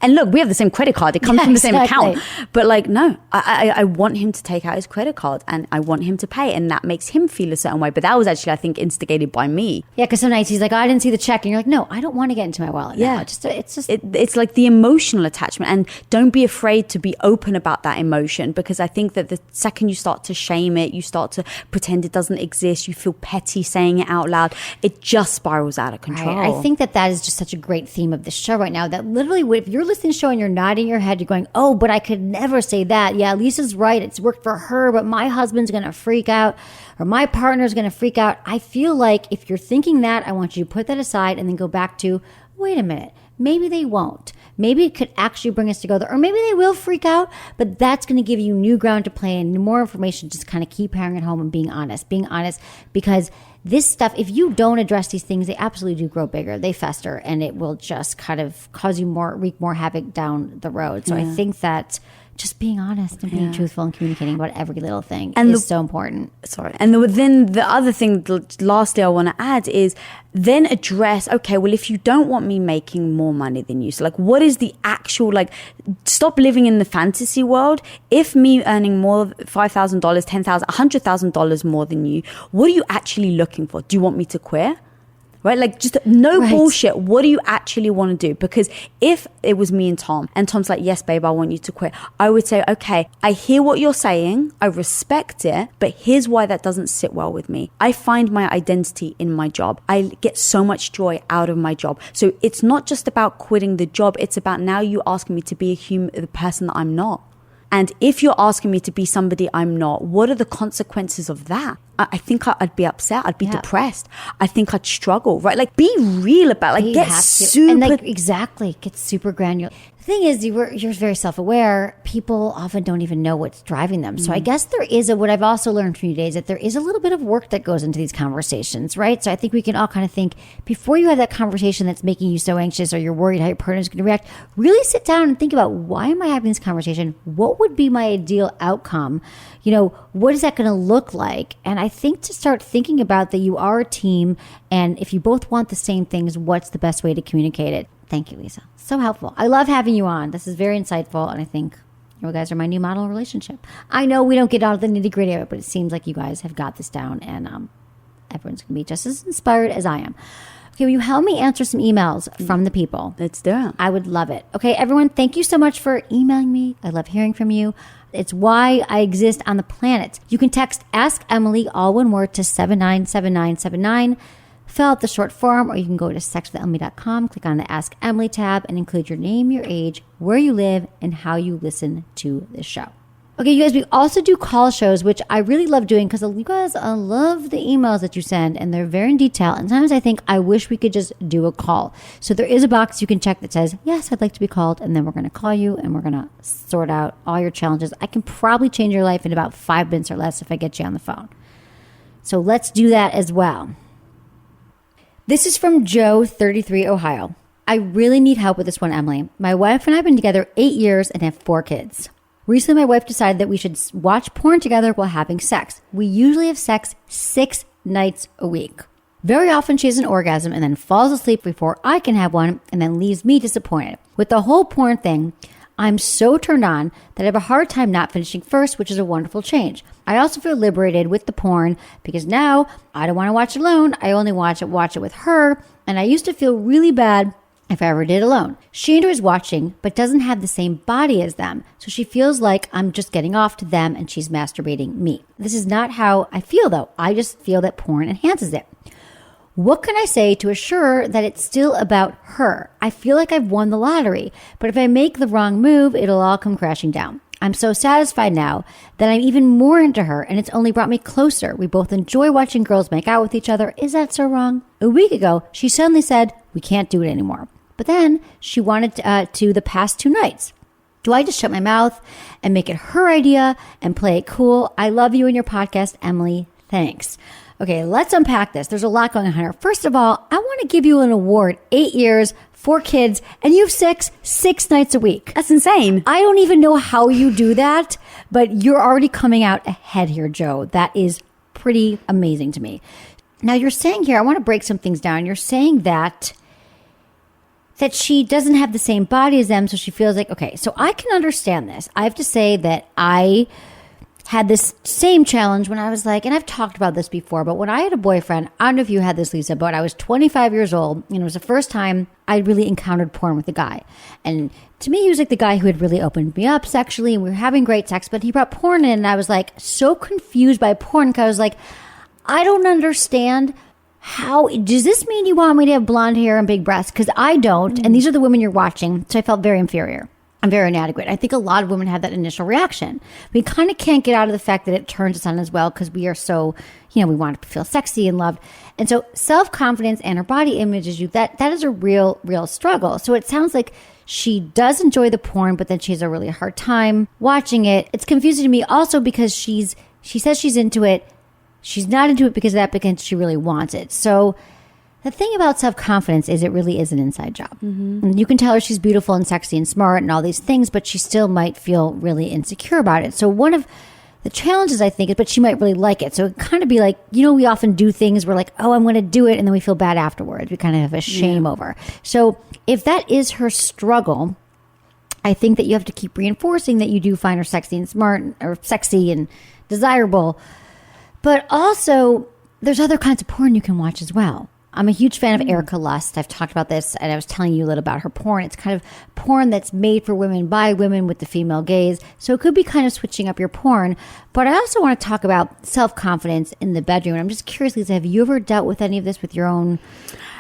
S8: And look, we have the same credit card. It comes from the same account. But like, no, I want him to take out his credit card and I want him to pay. And that makes him feel a certain way. But that was actually, I think, instigated by me.
S1: Yeah, because some nights he's like, oh, I didn't see the check. And you're like, no, I don't want to get into my wallet now.
S8: It's like the emotional attachment. And don't be afraid to be open about that emotion, because I think that the second you start to shame it, you start to pretend it doesn't exist, you feel petty saying it out loud, it just spirals out of control.
S1: Right. I think that is just such a great theme of the show right now, that literally if you're listening to the show and you're nodding your head, you're going, oh, but I could never say that. Yeah, Lisa's right. It's worked for her, but my husband's going to freak out or my partner's going to freak out. I feel like if you're thinking that, I want you to put that aside and then go back to, wait a minute, maybe they won't. Maybe it could actually bring us together, or maybe they will freak out, but that's going to give you new ground to play and more information. Just kind of keep hammering it home and being honest, because this stuff, if you don't address these things, they absolutely do grow bigger. They fester, and it will just kind of cause you wreak more havoc down the road. So I think that just being honest and being truthful and communicating about every little thing is so important.
S8: And then the other thing, lastly, I want to add is then address, okay, well, if you don't want me making more money than you, so like, what is the actual, like, stop living in the fantasy world. If me earning more, $5,000, $10,000, $100,000 more than you, what are you actually looking for? Do you want me to quit? Right? Like, just no bullshit. What do you actually want to do? Because if it was me and Tom's like, yes, babe, I want you to quit, I would say, okay, I hear what you're saying. I respect it. But here's why that doesn't sit well with me. I find my identity in my job. I get so much joy out of my job. So it's not just about quitting the job. It's about now you asking me to be the person that I'm not. And if you're asking me to be somebody I'm not, what are the consequences of that? I think I'd be upset. I'd be depressed. I think I'd struggle, right? Like, be real about it. Like, get super...
S1: And like, exactly, get super granular. The thing is, you're very self-aware. People often don't even know what's driving them. So I guess there is what I've also learned from you today is that there is a little bit of work that goes into these conversations, right? So I think we can all kind of think, before you have that conversation that's making you so anxious or you're worried how your partner's going to react, really sit down and think about, why am I having this conversation? What would be my ideal outcome? You know, what is that going to look like? And I think to start thinking about that you are a team, and if you both want the same things, what's the best way to communicate it? Thank you, Lisa. So helpful. I love having you on. This is very insightful, and I think you guys are my new model relationship. I know we don't get out of the nitty-gritty of it, but it seems like you guys have got this down, and everyone's going to be just as inspired as I am. Okay, will you help me answer some emails from the people?
S8: Let's do it.
S1: I would love it. Okay, everyone, thank you so much for emailing me. I love hearing from you. It's why I exist on the planet. You can text Ask Emily, all one word, to 797979. Fill out the short form, or you can go to sexwithemily.com, click on the Ask Emily tab, and include your name, your age, where you live, and how you listen to the show. Okay, you guys, we also do call shows, which I really love doing because you guys, I love the emails that you send, and they're very in detail. And sometimes I think I wish we could just do a call. So there is a box you can check that says, yes, I'd like to be called, and then we're going to call you, and we're going to sort out all your challenges. I can probably change your life in about 5 minutes or less if I get you on the phone. So let's do that as well. This is from Joe, 33, Ohio. I really need help with this one, Emily. My wife and I have been together 8 years and have 4 kids. Recently, my wife decided that we should watch porn together while having sex. We usually have sex 6 nights a week. Very often, she has an orgasm and then falls asleep before I can have one and then leaves me disappointed. With the whole porn thing, I'm so turned on that I have a hard time not finishing first, which is a wonderful change. I also feel liberated with the porn because now I don't want to watch it alone. I only watch it with her, and I used to feel really bad if I ever did alone. She enjoys watching, but doesn't have the same body as them, so she feels like I'm just getting off to them and she's masturbating me. This is not how I feel, though. I just feel that porn enhances it. What can I say to assure that it's still about her? I feel like I've won the lottery, but if I make the wrong move, it'll all come crashing down. I'm so satisfied now that I'm even more into her, and it's only brought me closer. We both enjoy watching girls make out with each other. Is that so wrong? A week ago, she suddenly said, we can't do it anymore. But then she wanted to the past 2 nights. Do I just shut my mouth and make it her idea and play it cool? I love you and your podcast, Emily. Thanks. Okay, let's unpack this. There's a lot going on here. First of all, I want to give you an award. 8 years, 4 kids, and you have sex 6 nights a week.
S8: That's insane.
S1: I don't even know how you do that, but you're already coming out ahead here, Joe. That is pretty amazing to me. Now, you're saying here, I want to break some things down. You're saying that she doesn't have the same body as them, so she feels like, okay, so I can understand this. I have to say that I had this same challenge when I was like, and I've talked about this before, but when I had a boyfriend, I don't know if you had this, Lisa, but I was 25 years old, and it was the first time I really encountered porn with a guy. And to me, he was like the guy who had really opened me up sexually, and we were having great sex, but he brought porn in, and I was like so confused by porn, because I was like, I don't understand. How does this mean you want me to have blonde hair and big breasts? Because I don't. And these are the women you're watching. So I felt very inferior. I'm very inadequate. I think a lot of women have that initial reaction. We kind of can't get out of the fact that it turns us on as well because we are so, we want to feel sexy and loved. And so self-confidence and her body image is that is a real struggle. So it sounds like she does enjoy the porn, but then she has a really hard time watching it. It's confusing to me also because she says she's into it. She's not into it because of that, because she really wants it. So the thing about self-confidence is it really is an inside job. Mm-hmm. And you can tell her she's beautiful and sexy and smart and all these things, but she still might feel really insecure about it. So one of the challenges, I think, is, but she might really like it. So it kind of be like, we often do things, we're like, oh, I'm going to do it, and then we feel bad afterwards. We kind of have a shame over. So if that is her struggle, I think that you have to keep reinforcing that you do find her sexy and smart, or sexy and desirable. But also, there's other kinds of porn you can watch as well. I'm a huge fan of Erica Lust. I've talked about this, and I was telling you a little about her porn. It's kind of porn that's made for women by women with the female gaze. So it could be kind of switching up your porn. But I also want to talk about self-confidence in the bedroom. And I'm just curious, Lisa, have you ever dealt with any of this with your own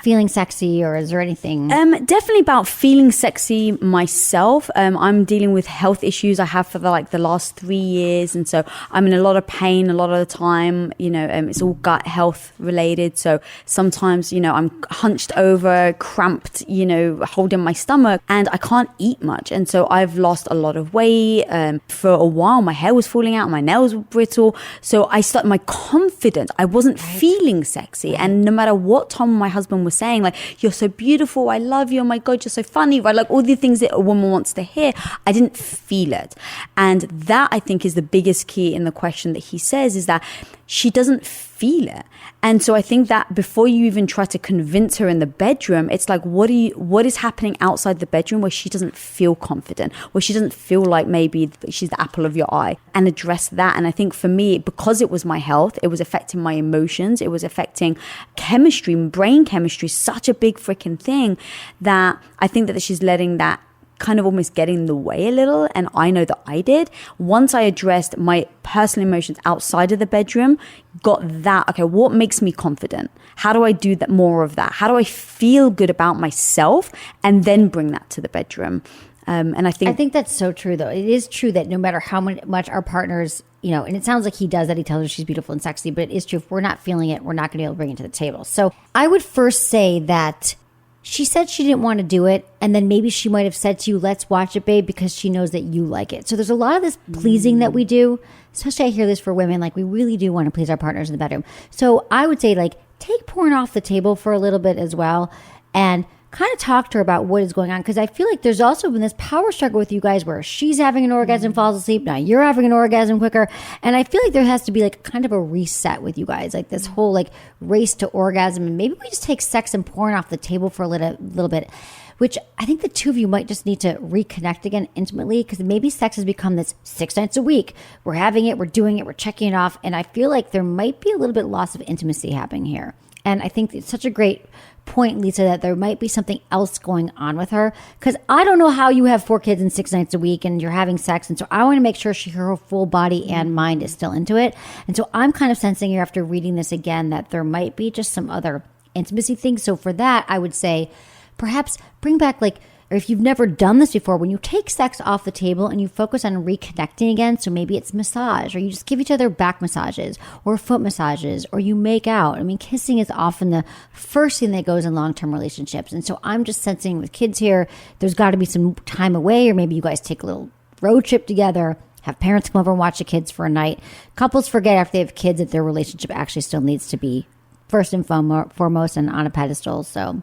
S1: feeling sexy, or is there anything?
S8: Definitely about feeling sexy myself. I'm dealing with health issues I have for the last 3 years, and so I'm in a lot of pain a lot of the time. It's all gut health related. So sometimes, I'm hunched over, cramped, holding my stomach, and I can't eat much. And so I've lost a lot of weight. For a while, my hair was falling out, my nails were brittle. So my confidence, I wasn't feeling sexy. And no matter what Tom, my husband, was saying, like, you're so beautiful, I love you, oh my God, you're so funny, right? Like all the things that a woman wants to hear, I didn't feel it. And that, I think, is the biggest key in the question that he says, is that she doesn't feel it. And so I think that before you even try to convince her in the bedroom, it's like, what is happening outside the bedroom where she doesn't feel confident, where she doesn't feel like maybe she's the apple of your eye, and address that. And I think for me, because it was my health, it was affecting my emotions, it was affecting chemistry, brain chemistry, such a big freaking thing, that I think that she's letting that kind of almost getting in the way a little. And I know that I did. Once I addressed my personal emotions outside of the bedroom, got that, okay, what makes me confident? How do I do that, more of that? How do I feel good about myself? And then bring that to the bedroom. And I think
S1: that's so true, though. It is true that no matter how much our partners, and it sounds like he does that. He tells her she's beautiful and sexy, but it is true. If we're not feeling it, we're not going to be able to bring it to the table. So I would first say that she said she didn't want to do it. And then maybe she might have said to you, let's watch it, babe, because she knows that you like it. So there's a lot of this pleasing that we do. Especially I hear this for women. Like, we really do want to please our partners in the bedroom. So I would say, like, take porn off the table for a little bit as well. And kind of talk to her about what is going on, because I feel like there's also been this power struggle with you guys where she's having an orgasm, falls asleep, now you're having an orgasm quicker, and I feel like there has to be like kind of a reset with you guys, like this whole like race to orgasm, and maybe we just take sex and porn off the table for a little bit, which I think the two of you might just need to reconnect again intimately, because maybe sex has become this 6 nights a week. We're having it, we're doing it, we're checking it off, and I feel like there might be a little bit loss of intimacy happening here. And I think it's such a great point, Lisa, that there might be something else going on with her. Because I don't know how you have 4 kids and 6 nights a week and you're having sex. And so I want to make sure her full body and mind is still into it. And so I'm kind of sensing here after reading this again that there might be just some other intimacy things. So for that, I would say perhaps bring back or if you've never done this before, when you take sex off the table and you focus on reconnecting again, so maybe it's massage, or you just give each other back massages or foot massages, or you make out. I mean, kissing is often the first thing that goes in long-term relationships. And so I'm just sensing with kids here, there's got to be some time away, or maybe you guys take a little road trip together, have parents come over and watch the kids for a night. Couples forget after they have kids that their relationship actually still needs to be first and foremost and on a pedestal. So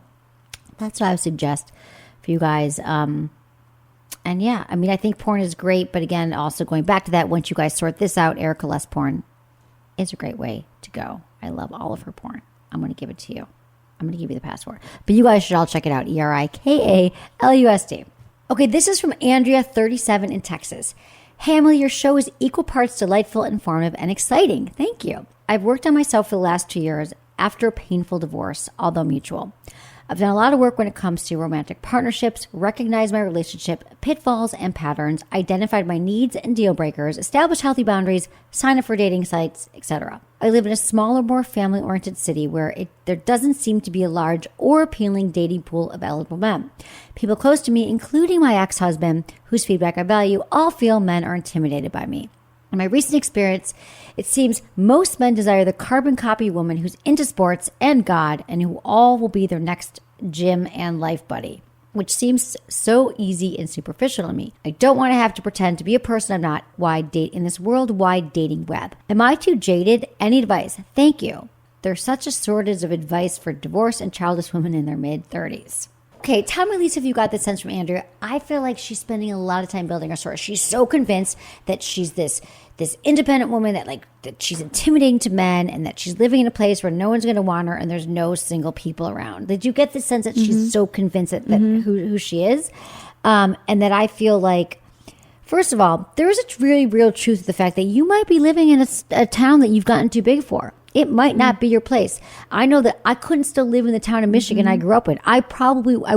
S1: that's what I would suggest for you guys. And yeah, I mean, I think porn is great, but again, also going back to that, once you guys sort this out, Erica Less Porn is a great way to go. I love all of her porn. I'm going to give it to you. I'm going to give you the password, but you guys should all check it out. ERIKALUSD. Okay, this is from Andrea, 37 in Texas. Hey, Emily, your show is equal parts delightful, informative, and exciting. Thank you. I've worked on myself for the last 2 years after a painful divorce, although mutual. I've done a lot of work when it comes to romantic partnerships, recognized my relationship pitfalls and patterns, identified my needs and deal breakers, established healthy boundaries, signed up for dating sites, etc. I live in a smaller, more family-oriented city where there doesn't seem to be a large or appealing dating pool of eligible men. People close to me, including my ex-husband, whose feedback I value, all feel men are intimidated by me. In my recent experience, it seems most men desire the carbon copy woman who's into sports and God and who all will be their next gym and life buddy, which seems so easy and superficial to me. I don't want to have to pretend to be a person I'm not in this worldwide dating web. Am I too jaded? Any advice? Thank you. There's such a shortage of advice for divorced and childless women in their mid-30s. Okay, tell me, Lisa, if you got this sense from Andrea. I feel like she's spending a lot of time building her story. She's so convinced that she's this independent woman, that she's intimidating to men, and that she's living in a place where no one's going to want her and there's no single people around. Did you get the sense that she's so convinced that who she is? And that I feel like, first of all, there is a really real truth to the fact that you might be living in a town that you've gotten too big for. It might not be your place. I know that I couldn't still live in the town of Michigan I grew up in. I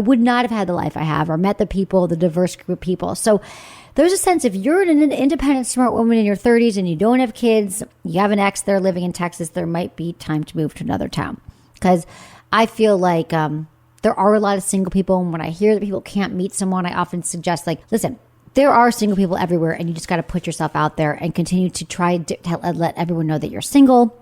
S1: would not have had the life I have or met the people, the diverse group of people. So there's a sense if you're an independent, smart woman in your 30s and you don't have kids, you have an ex there living in Texas, there might be time to move to another town. Because I feel like there are a lot of single people. And when I hear that people can't meet someone, I often suggest, listen, there are single people everywhere and you just got to put yourself out there and continue to try to let everyone know that you're single.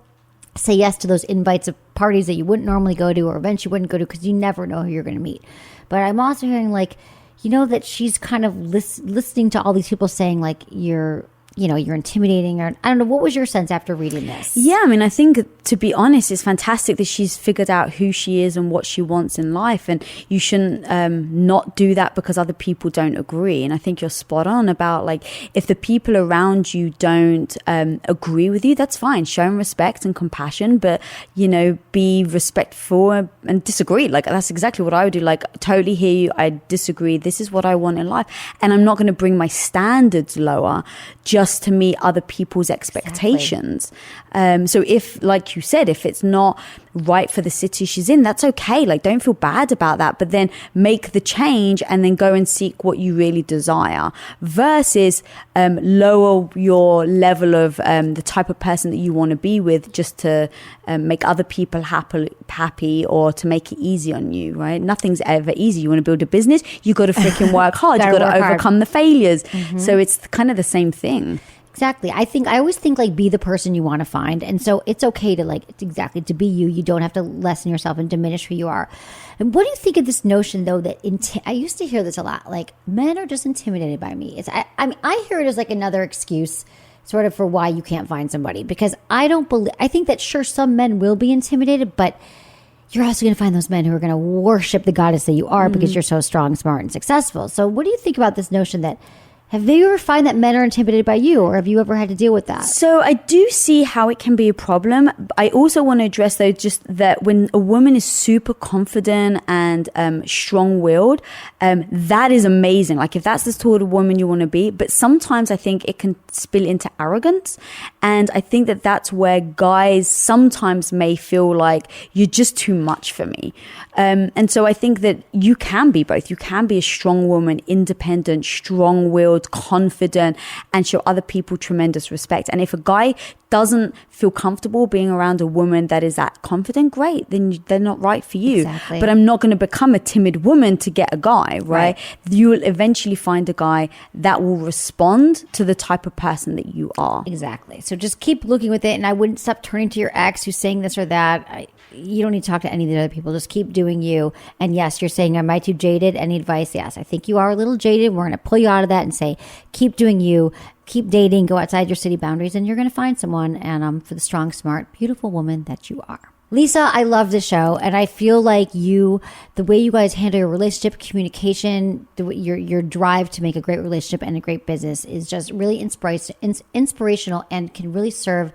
S1: Say yes to those invites of parties that you wouldn't normally go to or events you wouldn't go to because you never know who you're going to meet. But I'm also hearing that she's kind of listening to all these people saying you're intimidating, or I don't know. What was your sense after reading this?
S8: Yeah, I mean, I think, to be honest, it's fantastic that she's figured out who she is and what she wants in life. And you shouldn't not do that because other people don't agree. And I think you're spot on about if the people around you don't agree with you, that's fine. Show them respect and compassion, but, be respectful and disagree. That's exactly what I would do. Totally hear you. I disagree. This is what I want in life. And I'm not going to bring my standards lower just to meet other people's expectations. Exactly. So if, like you said, if it's not right for the city she's in, that's okay. Like, don't feel bad about that, but then make the change and then go and seek what you really desire, versus lower your level of the type of person that you want to be with just to make other people happy or to make it easy on you, right? Nothing's ever easy. You want to build a business, you got to freaking work hard. You got to overcome the failures. So it's kind of the same thing.
S1: Exactly. I always think like be the person you want to find. And so it's okay to like, to be you. You don't have to lessen yourself and diminish who you are. And what do you think of this notion though that I used to hear this a lot, like men are just intimidated by me. I mean, I hear it as like another excuse sort of for why you can't find somebody, because I think that sure, some men will be intimidated, but you're also going to find those men who are going to worship the goddess that you are because you're so strong, smart, and successful. So what do you think about this notion that, have you ever find that men are intimidated by you, or have you ever had to deal with that?
S8: So I do see how it can be a problem. I also want to address though, just that when a woman is super confident and strong-willed, that is amazing. Like if that's the sort of woman you want to be, but sometimes I think it can spill into arrogance. And I think that that's where guys sometimes may feel like you're just too much for me. And so I think that you can be both. You can be a strong woman, independent, strong-willed, confident, and show other people tremendous respect. And if a guy doesn't feel comfortable being around a woman that is that confident, great, then they're not right for you.
S1: Exactly.
S8: But I'm not going to become a timid woman to get a guy, right? You will eventually find a guy that will respond to the type of person that you are.
S1: Exactly. So just keep looking with it, and I wouldn't stop turning to your ex who's saying this or that. You don't need to talk to any of the other people. Just keep doing you. And yes, you're saying, am I too jaded? Any advice? Yes, I think you are a little jaded. We're going to pull you out of that and say, keep doing you. Keep dating. Go outside your city boundaries, and you're going to find someone. And for the strong, smart, beautiful woman that you are. Lisa, I love the show, and I feel like the way you guys handle your relationship, communication, your drive to make a great relationship and a great business is just really inspirational and can really serve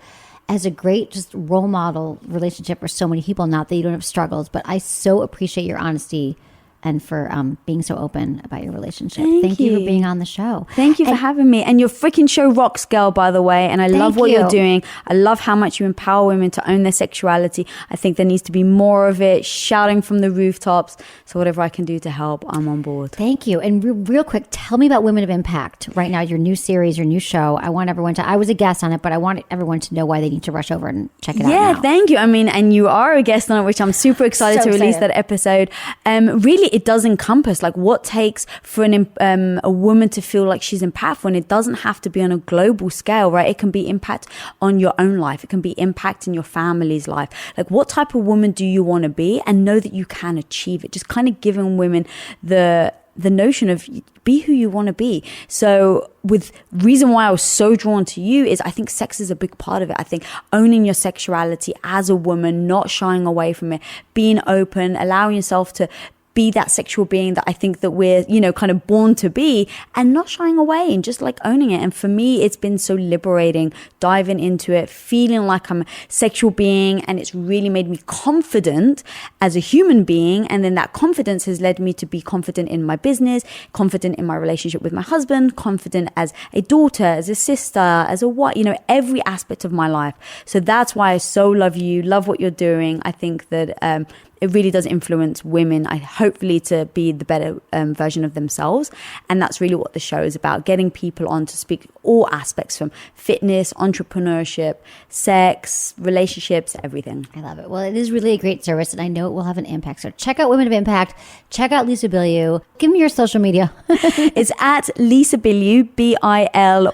S1: as a great just role model relationship for so many people. Not that you don't have struggles, but I so appreciate your honesty and for being so open about your relationship. Thank you for being on the show.
S8: Thank you for having me. And your freaking show rocks, girl, by the way. And I love what you're doing. I love how much you empower women to own their sexuality. I think there needs to be more of it, shouting from the rooftops. So whatever I can do to help, I'm on board.
S1: Thank you. And real quick, tell me about Women of Impact right now, your new series, your new show. I want everyone I was a guest on it, but I want everyone to know why they need to rush over and check it out now.
S8: Thank you. I mean, and you are a guest on it, which I'm super excited to release that episode. Really, it does encompass like what takes for a woman to feel like she's impactful, and it doesn't have to be on a global scale, right? It can be impact on your own life. It can be impact in your family's life. Like, what type of woman do you want to be, and know that you can achieve it? Just kind of giving women the notion of be who you want to be. So with reason why I was so drawn to you is I think sex is a big part of it. I think owning your sexuality as a woman, not shying away from it, being open, allowing yourself to be that sexual being that I think that we're, kind of born to be, and not shying away and just like owning it. And for me, it's been so liberating diving into it, feeling like I'm a sexual being, and it's really made me confident as a human being. And then that confidence has led me to be confident in my business, confident in my relationship with my husband, confident as a daughter, as a sister, as a wife, every aspect of my life. So that's why I so love you, love what you're doing. I think that it really does influence women, hopefully, to be the better version of themselves. And that's really what the show is about, getting people on to speak all aspects, from fitness, entrepreneurship, sex, relationships, everything.
S1: I love it. Well, it is really a great service, and I know it will have an impact. So check out Women of Impact. Check out Lisa Bilyeu. Give me your social media.
S8: It's at Lisa Bilyeu, Bilyeu,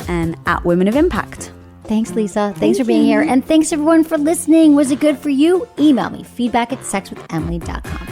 S8: and at Women of Impact.
S1: Thanks, Lisa. Thanks for being here. And thanks, everyone, for listening. Was it good for you? Email me, feedback@sexwithemily.com.